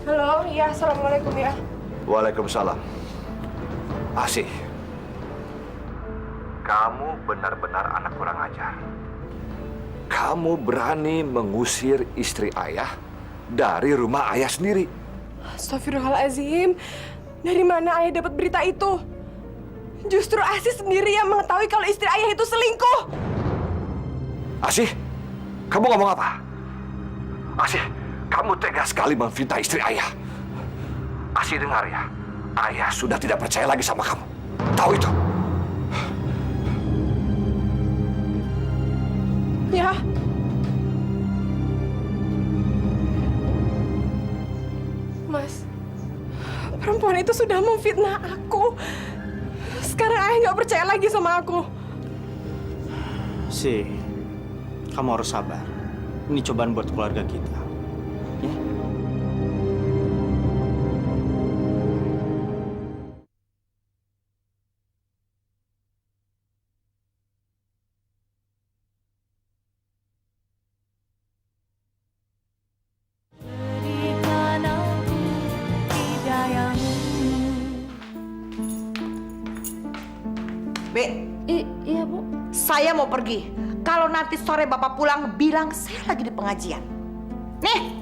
Halo, iya, assalamualaikum ya. Waalaikumsalam. Asih, kamu benar-benar anak kurang ajar. Kamu berani mengusir istri ayah dari rumah ayah sendiri. Astagfirullahaladzim. Dari mana ayah dapat berita itu? Justru Asih sendiri yang mengetahui kalau istri ayah itu selingkuh. Asih, kamu ngomong apa? Asih, kamu tega sekali memfitnah istri ayah. Asih dengar ya, ayah sudah tidak percaya lagi sama kamu. Tahu itu? Ya. Mas, perempuan itu sudah memfitnah aku. Sekarang ayah nggak percaya lagi sama aku. Sih, kamu harus sabar. Ini cobaan buat keluarga kita. Ya? Be, Iya, Bu. saya mau pergi. Kalau nanti sore Bapak pulang, bilang saya lagi di pengajian. Nih,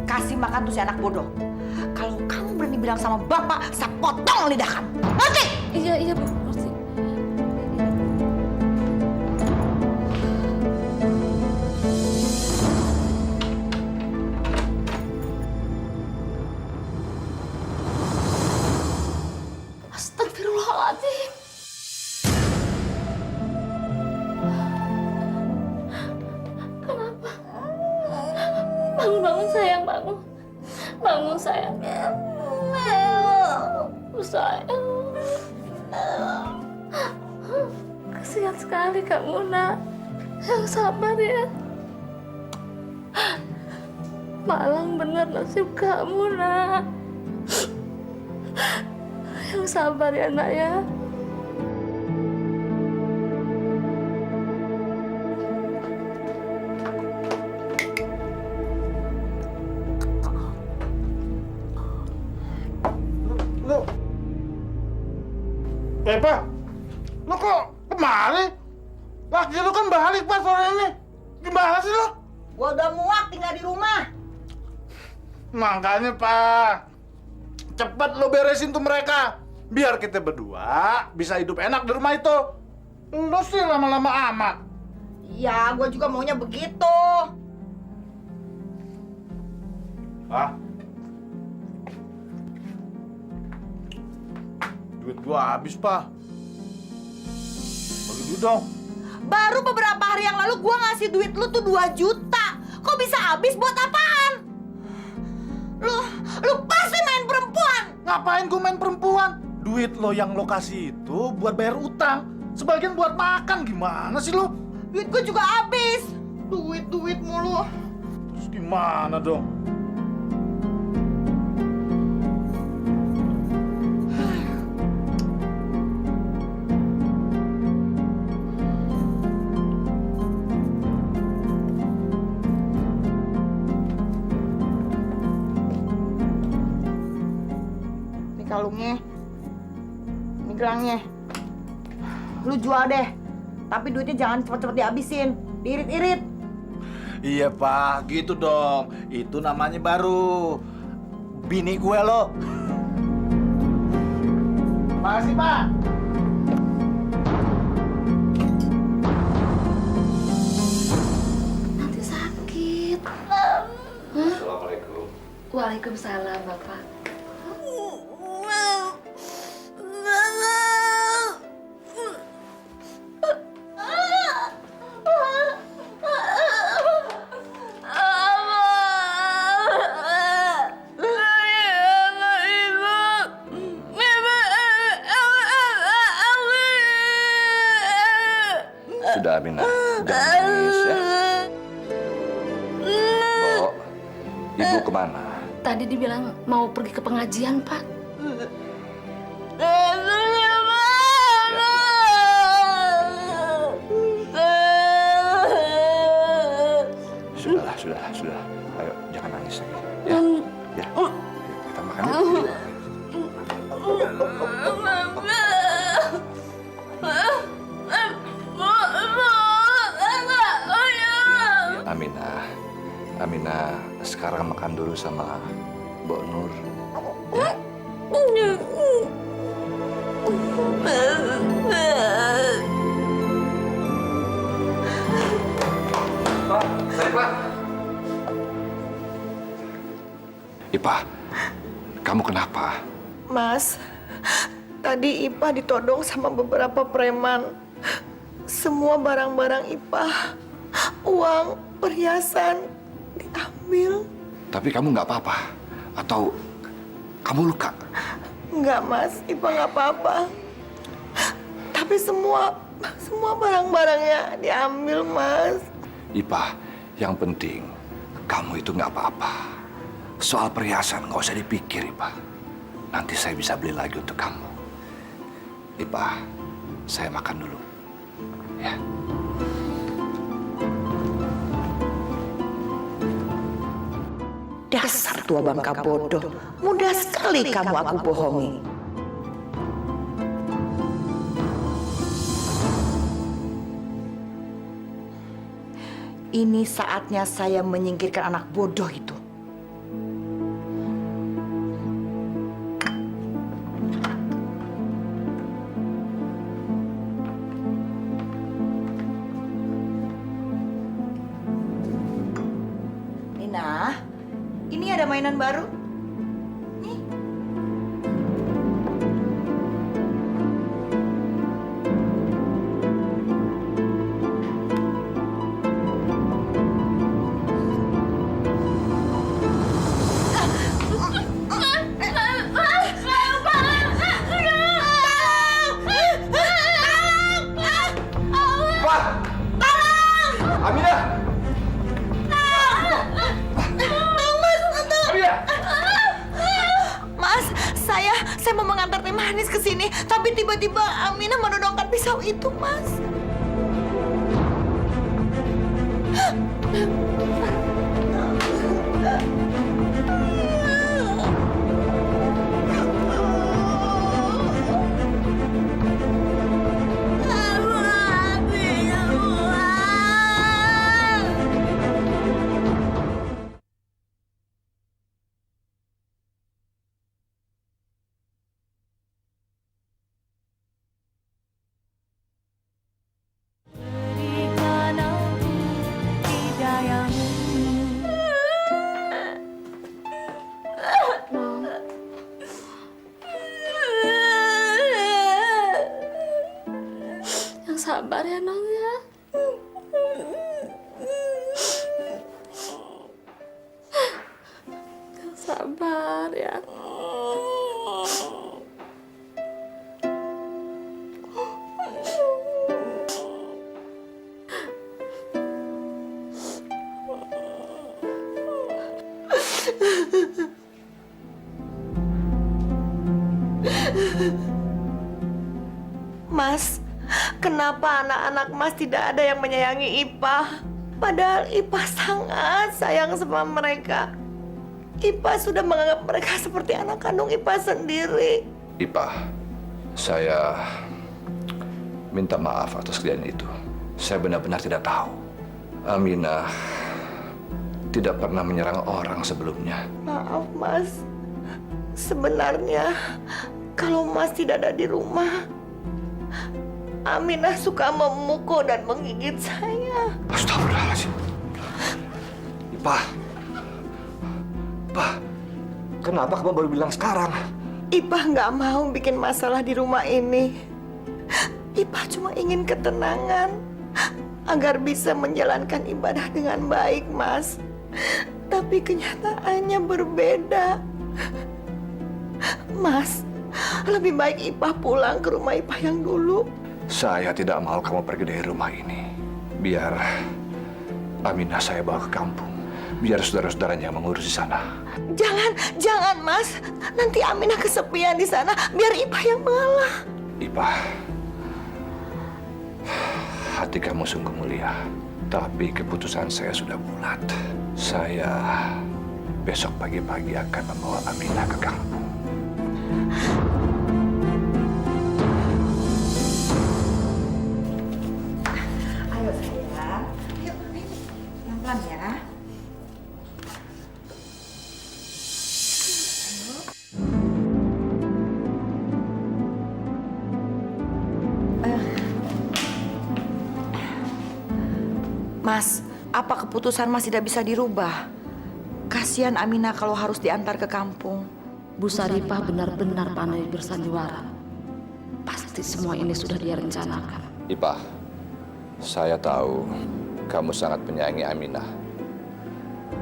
kasih makan tuh si anak bodoh. Kalau kamu berani bilang sama Bapak, saya potong lidah kamu. Ngerti? Iya, Bu. Ngerti. Astagfirullahaladzim. Kenapa? Bangun sayang, bangun. Bangun sayang. Sayang. Kasihan sekali kamu, Nak. Yang sabar ya. Malang bener nasib kamu, Nak. Yang sabar ya, Nak ya. Lu. Pak. Lu kok kemari? Laki lu kan balik, Pak, sore ini. Gimana sih lu? Gua udah muak tinggal di rumah. Makanya, Pak. Cepet lo beresin tuh mereka. Biar kita berdua bisa hidup enak di rumah itu. Lu sih lama-lama amat. Ya, gua juga maunya begitu. Hah? Duit gua habis, Pak. Bagi duit dong. Baru beberapa hari yang lalu gua ngasih duit lu tuh 2 juta. Kok bisa habis buat apaan? Lu pasti main perempuan. Ngapain gua main perempuan? Duit lo yang lo kasih itu buat bayar utang. Sebagian buat makan. Gimana sih lo? Duit gua juga habis. Duit mulu. Terus gimana dong? Kalungnya, ini gelangnya, lu jual deh, tapi duitnya jangan cepet-cepet dihabisin, diirit-irit. Iya, Pak, gitu dong. Itu namanya baru bini gue lo. Makasih, Pak. Waalaikumsalam, Bapak. Sudah, Aminah. Jangan nangis ya. Bo, ibu kemana? Tadi dibilang mau pergi ke pengajian, Pak. Sudah. Ayo, jangan nangis lagi. Ya, ya. Ayo, kita makan yuk. Aminah, sekarang makan dulu sama Mbok Nur. Ya? Pak, saya Pak. Ipah, kamu kenapa? Mas, tadi Ipah ditodong sama beberapa preman. Semua barang-barang Ipah, uang, perhiasan, diambil. Tapi kamu nggak apa-apa? Atau kamu luka? Enggak, Mas. Ipah nggak apa-apa. Tapi semua barang-barangnya diambil, Mas. Ipah, yang penting kamu itu nggak apa-apa. Soal perhiasan nggak usah dipikir, Ipah. Nanti saya bisa beli lagi untuk kamu. Ipah, saya makan dulu. Ya. Dasar tua bangka bodoh. Mudah sekali kamu aku bohongi. Ini saatnya saya menyingkirkan anak bodoh itu. Nina, ini ada mainan baru. Nih. Aminah! Mas, saya mau mengantar teh manis ke sini, tapi tiba-tiba Aminah menodongkan pisau itu, Mas. Yang sabar ya, Nong ya. Yang sabar ya. Mas, kenapa anak-anak Mas tidak ada yang menyayangi Ipah? Padahal Ipah sangat sayang sama mereka. Ipah sudah menganggap mereka seperti anak kandung Ipah sendiri. Ipah, saya minta maaf atas kejadian itu. Saya benar-benar tidak tahu. Aminah tidak pernah menyerang orang sebelumnya. Maaf, Mas. Sebenarnya, kalau Mas tidak ada di rumah, Aminah suka memukul dan menggigit saya. Astagfirullahaladzim. Ipah, Kenapa kamu baru bilang sekarang? Ipah nggak mau bikin masalah di rumah ini. Ipah cuma ingin ketenangan agar bisa menjalankan ibadah dengan baik, Mas. Tapi kenyataannya berbeda. Mas, lebih baik Ipah pulang ke rumah Ipah yang dulu. Saya tidak mau kamu pergi dari rumah ini. Biar Aminah saya bawa ke kampung. Biar saudara-saudaranya mengurus di sana. Jangan Mas. Nanti Aminah kesepian di sana. Biar Ipah yang mengalah. Ipah, hati kamu sungguh mulia. Tapi keputusan saya sudah bulat. Saya besok pagi-pagi akan membawa Aminah ke kampung. Ayo sayang. Yuk, pelan-pelan ya. Mas, apa keputusan Mas tidak bisa dirubah? Kasihan Aminah kalau harus diantar ke kampung. Bu Saripah benar-benar pandai bersandiwara. Pasti semua ini sudah dia rencanakan. Ipah, saya tahu kamu sangat menyayangi Aminah.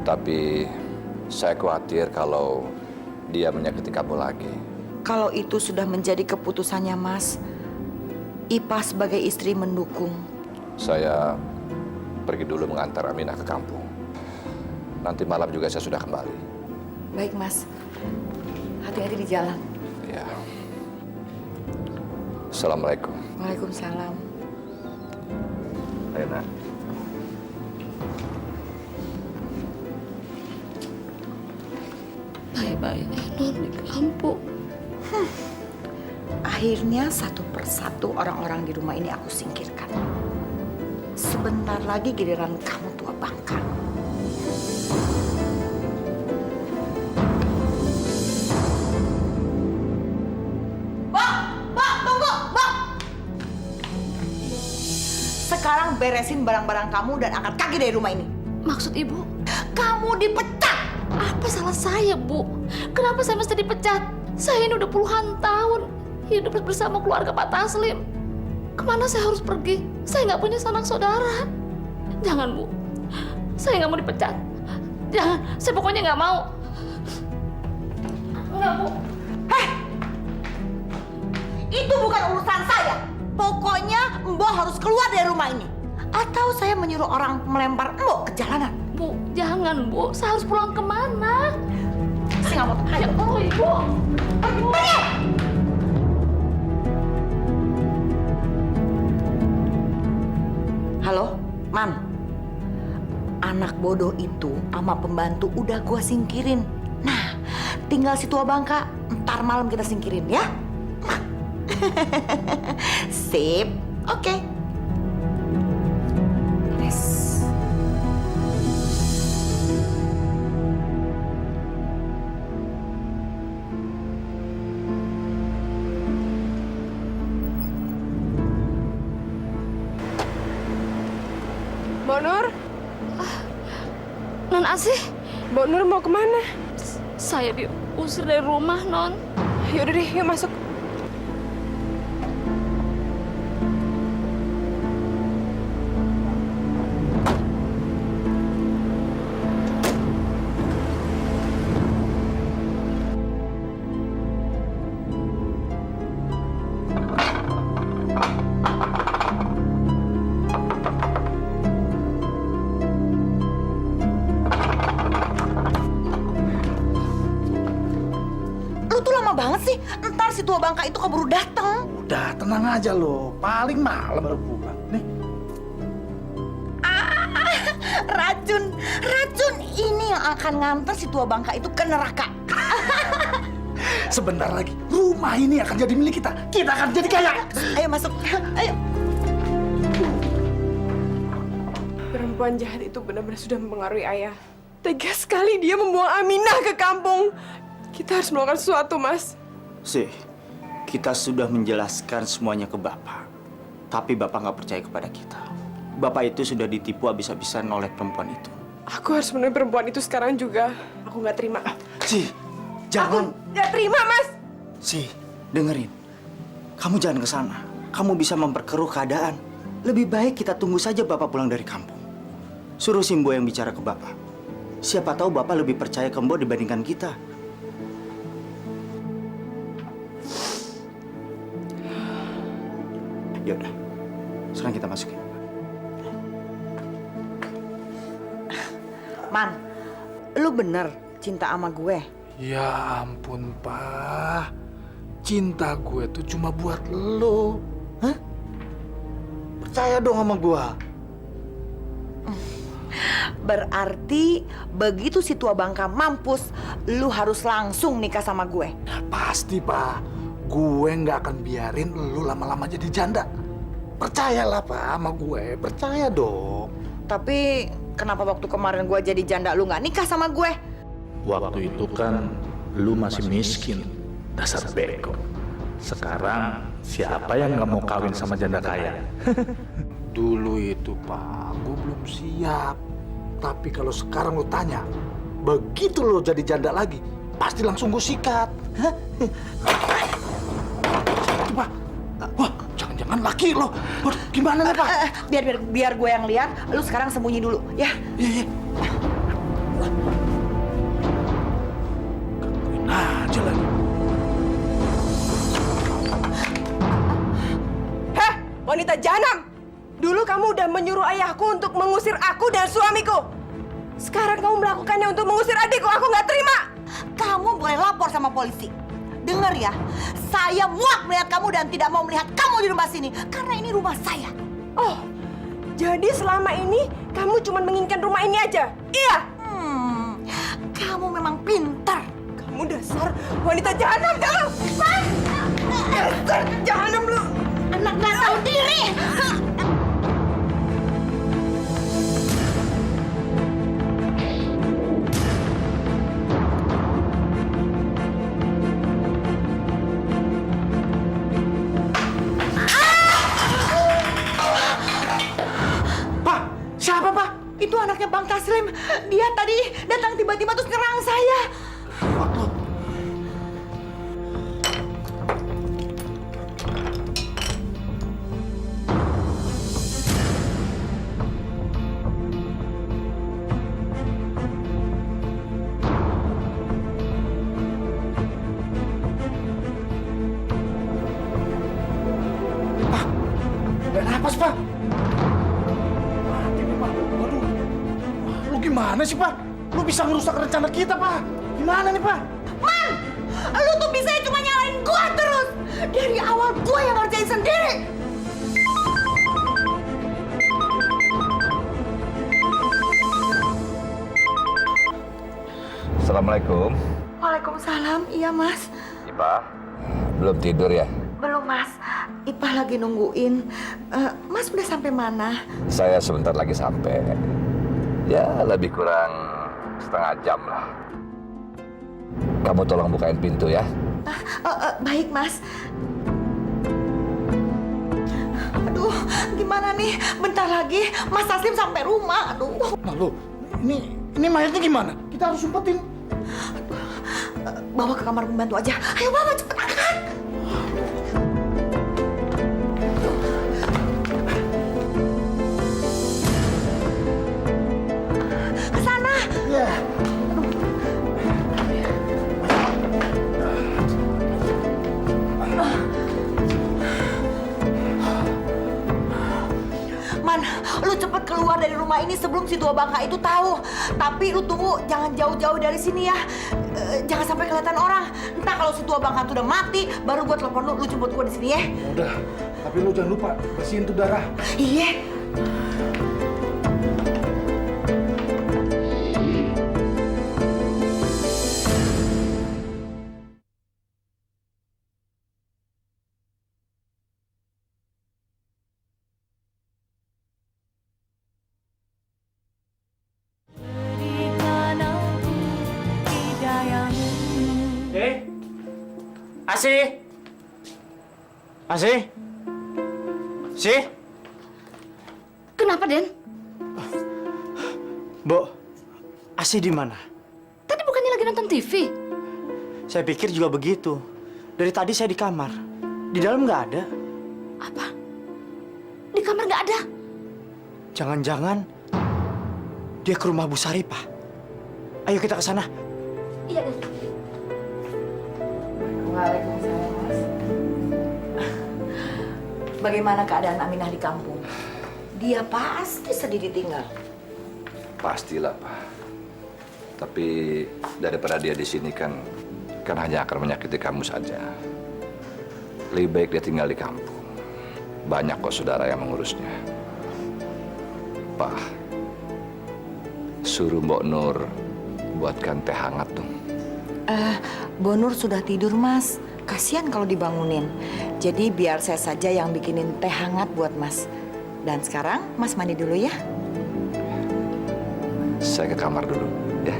Tapi saya khawatir kalau dia menyakiti kamu lagi. Kalau itu sudah menjadi keputusannya Mas, Ipah sebagai istri mendukung. Saya pergi dulu mengantar Aminah ke kampung. Nanti malam juga saya sudah kembali. Baik Mas, hati-hati di jalan. Ya. Assalamualaikum. Waalaikumsalam. Ayo, Nak. Baik-baiknya non di kampung. Akhirnya satu persatu orang-orang di rumah ini aku singkirkan. Sebentar lagi giliran kamu tua bangka. Bang, tunggu, Bang. Sekarang beresin barang-barang kamu dan angkat kaki dari rumah ini. Maksud ibu, Kamu dipecat. apa salah saya, Bu? Kenapa saya mesti dipecat? Saya ini udah puluhan tahun hidup bersama keluarga Pak Taslim. Kemana saya harus pergi? Saya nggak punya sanak saudara. Jangan, Bu. Saya nggak mau dipecat. Jangan. Saya pokoknya nggak mau. Nggak, Bu. Itu bukan urusan saya. Pokoknya Mbok harus keluar dari rumah ini. Atau saya menyuruh orang melempar Mbok ke jalanan. Bu, jangan, Bu. Saya harus pulang kemana? Saya nggak mau tahu. Ya Allah, Ibu. Pergi! Halo, Man. Anak bodoh itu sama pembantu udah gua singkirin. Nah, tinggal si tua bangka, ntar malam kita singkirin ya. Sip, oke. Yes. Mbak Nur, Non Asih, Mbak Nur mau kemana? saya diusir dari rumah, Non. Yaudah deh, yuk masuk. Lu tuh lama banget sih. Ntar si tua bangka itu keburu datang. Udah, tenang aja lo. Paling malam baru pulang. Nih, Racun ini yang akan nganter si tua bangka itu ke neraka. sebentar lagi rumah ini akan jadi milik kita. Kita akan jadi kaya. Ayo masuk. Ayo. Perempuan jahat itu benar-benar sudah mempengaruhi ayah. Tega sekali dia membuang Aminah ke kampung. Kita harus melakukan sesuatu, Mas. Sih, kita sudah menjelaskan semuanya ke Bapak. Tapi Bapak nggak percaya kepada kita. Bapak itu sudah ditipu habis-habisan oleh perempuan itu. Aku harus menemui perempuan itu sekarang juga. Aku nggak terima. Sih, Jangan. Aku nggak terima, Mas. Si, dengerin. Kamu jangan ke sana. Kamu bisa memperkeruh keadaan. Lebih baik kita tunggu saja Bapak pulang dari kampung. Suruh Simbo yang bicara ke Bapak. Siapa tahu Bapak lebih percaya ke Mbok dibandingkan kita. Yaudah, sekarang kita masukin. Man, lu bener cinta sama gue. Ya ampun, Pak. Cinta gue tuh cuma buat lo. Hah? Percaya dong sama gue. Berarti begitu si tua Bangka mampus, lu harus langsung nikah sama gue. Pasti, Pak. Gue nggak akan biarin lu lama-lama jadi janda. Percayalah, Pak, sama gue. Percaya dong. Tapi kenapa waktu kemarin gue jadi janda lu nggak nikah sama gue? Waktu itu kan lu masih miskin, dasar beko. Sekarang siapa yang nggak mau kawin sama janda kaya? Dulu itu, Pak, gue belum siap. Tapi kalau sekarang lu tanya, begitu lo jadi janda lagi, pasti langsung gue sikat. Hah? Itu, Pak. Wah, jangan-jangan laki lo. Waduh, gimana nih, Pak? Biar gue yang lihat. Lu sekarang sembunyi dulu, ya. Iya. Gangguin aja lagi. Heh, wanita jahanam! Dulu kamu udah menyuruh ayahku untuk mengusir aku dan suamiku. Sekarang kamu melakukannya untuk mengusir adikku. Aku nggak terima. Kamu boleh lapor sama polisi. Dengar ya, saya muak melihat kamu dan tidak mau melihat kamu di rumah sini. Karena ini rumah saya. Oh, jadi selama ini kamu cuma menginginkan rumah ini aja? Iya. Kamu memang pintar. Kamu dasar wanita jahanam, kamu! Dasar jahanam lu! Anak nggak tahu diri. Pak, siapa, Pak? Itu anaknya Bang Taslim. Dia tadi datang tiba-tiba terus nyerang saya. Nggak napas, Pak. Mati nih, Pak. Waduh. Wah, lu gimana sih, Pak? Lu bisa ngerusak rencana kita, Pak. Gimana nih, Pak? Man, lu tuh bisa cuma nyalain gua terus. Dari awal gua yang ngerjain sendiri. Assalamualaikum. Waalaikumsalam, iya Mas. Ipa, belum tidur ya? Belum Mas, Ipah lagi nungguin. Mas udah sampai mana? Saya sebentar lagi sampai. Ya, lebih kurang setengah jam lah. Kamu tolong bukain pintu ya. Baik Mas. Aduh, gimana nih? Bentar lagi Mas Taslim sampai rumah. Aduh. Nah, lu, ini mayatnya gimana? Kita harus umpetin. Bawa ke kamar pembantu aja. Ayo bawa cepet angkat. Ke sana. Ya. Man, lu cepet keluar dari rumah ini sebelum si tua Bangka itu tahu. Tapi lu tunggu, jangan jauh-jauh dari sini ya. Jangan sampai kelihatan orang. Entah kalau si tua Bangka itu udah mati, baru gua telepon lu jemput gua di sini ya. Udah, tapi lu jangan lupa bersihin tuh darah. Iya. Asih? Asih? Sih? Kenapa, Den? Bo, Asih di mana? Tadi bukannya lagi nonton TV? Saya pikir juga begitu. Dari tadi saya di kamar. Di dalam nggak ada. Apa? Di kamar nggak ada? Jangan-jangan dia ke rumah Bu Sari, Pak. Ayo kita ke sana. Iya. Waalaikumsalam, Mas. Bagaimana keadaan Aminah di kampung? Dia pasti sedih ditinggal. Pastilah, Pak. Tapi daripada dia di sini kan hanya akan menyakiti kamu saja. Lebih baik dia tinggal di kampung. Banyak kok saudara yang mengurusnya. Pak, suruh Mbok Nur buatkan teh hangat dong. Bonur sudah tidur, Mas. Kasihan kalau dibangunin. Jadi biar saya saja yang bikinin teh hangat buat Mas. Dan sekarang Mas mandi dulu ya. Saya ke kamar dulu, ya.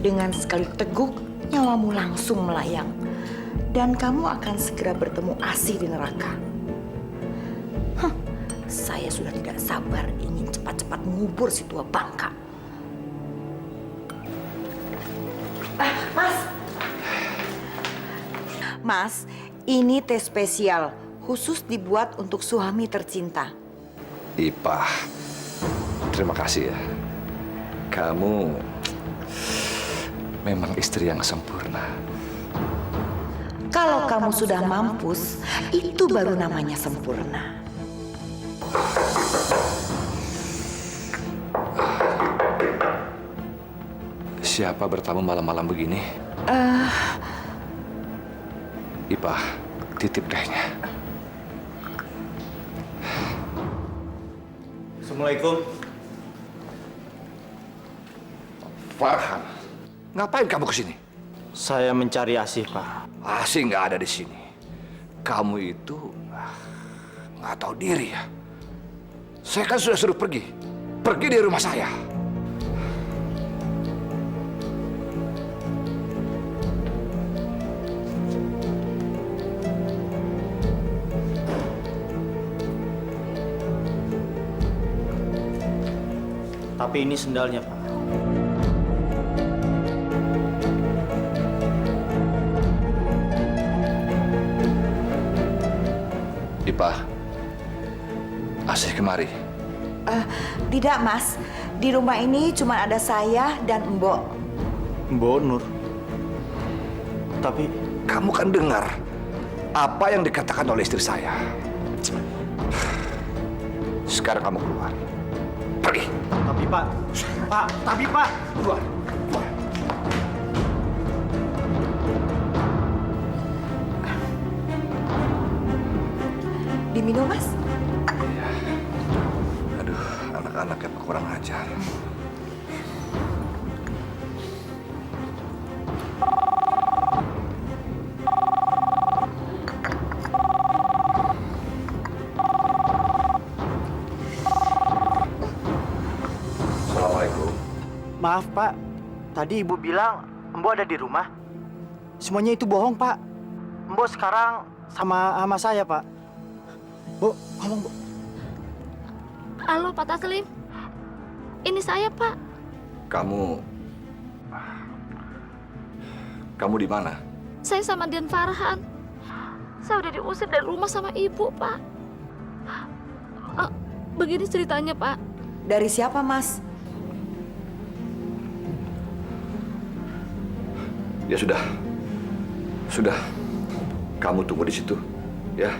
Dengan sekali teguk, nyawamu langsung melayang. Dan kamu akan segera bertemu Asih di neraka. Saya sudah tidak sabar ingin cepat-cepat mengubur si tua bangka. Mas! Mas, ini teh spesial. Khusus dibuat untuk suami tercinta. Ipah, terima kasih ya. Kamu memang istri yang sempurna. Kalau kamu sudah mampus, itu baru namanya sempurna. Siapa bertamu malam-malam begini? Ipah, titip tehnya. Assalamualaikum. Farhan, ngapain kamu kesini? Saya mencari Asih, Pak. Asih nggak ada di sini. Kamu itu nggak tahu diri ya. Saya kan sudah suruh pergi. Pergi dari rumah saya. Tapi ini sendalnya, Pak. Ipah, Asih kemari. Tidak, Mas. Di rumah ini cuma ada saya dan Mbok. Mbok Nur. Tapi Kamu kan dengar apa yang dikatakan oleh istri saya. Sekarang kamu keluar. Pergi. tapi Pak. Keluar. Keluar. Diminum, Mas? Aduh, anak-anak yang kurang ajar. Assalamualaikum. Maaf, Pak. Tadi Ibu bilang Mbok ada di rumah. Semuanya itu bohong, Pak. Mbok sekarang sama saya, Pak. Bu, ngomong, Bu. Halo, Pak Taslim. Ini saya, Pak. Kamu di mana? Saya sama Dian Farhan. Saya udah diusir dari rumah sama ibu, Pak. Begini ceritanya, Pak. Dari siapa, Mas? Ya sudah. Sudah. Kamu tunggu di situ, ya.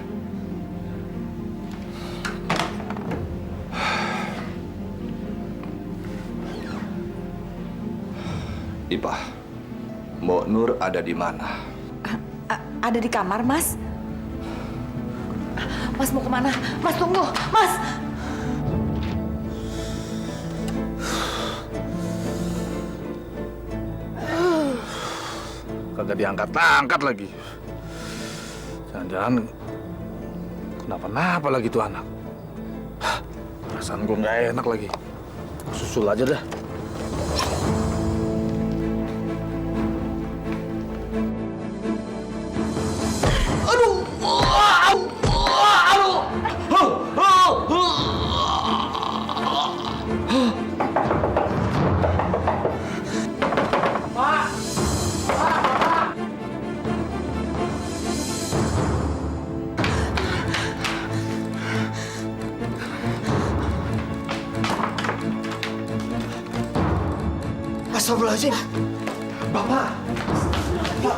Ipah, Mbok Nur ada di mana? Ada di kamar, Mas. Mas mau kemana? Mas tunggu, Mas. kagak diangkat-angkat lagi. Jangan-jangan kenapa-napa lagi tuh anak. Hah, perasaan gue nggak enak lagi. Susul aja dah. Astagfirullahaladzim. Bapak. Pak.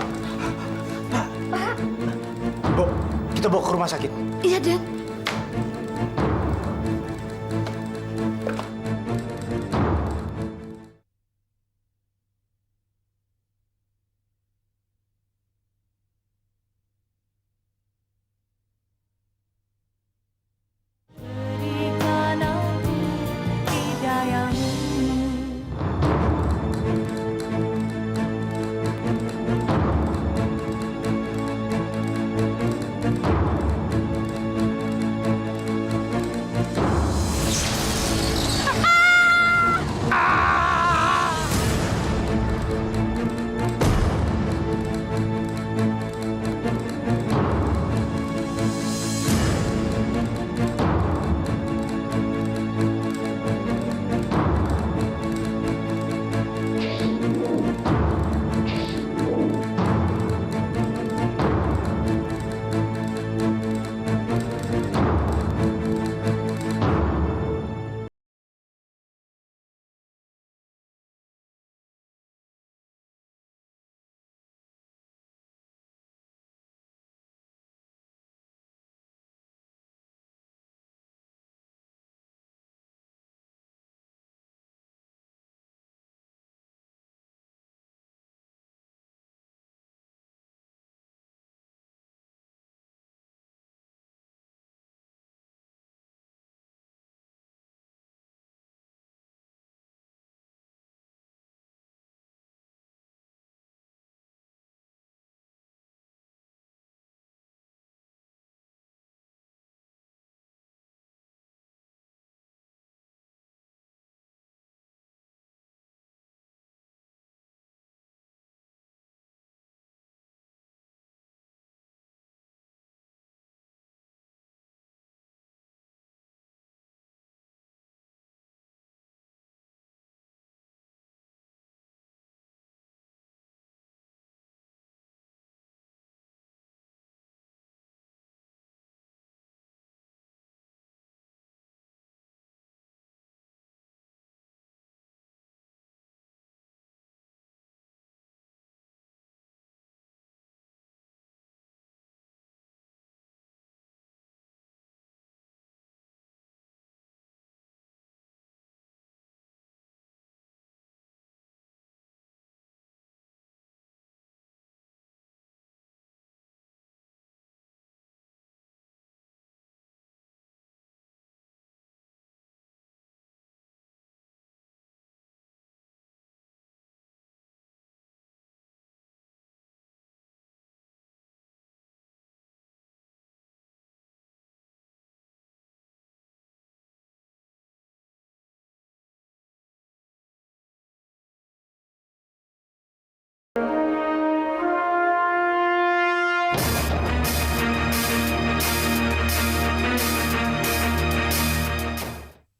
Bu, kita bawa ke rumah sakit. Iya, Den.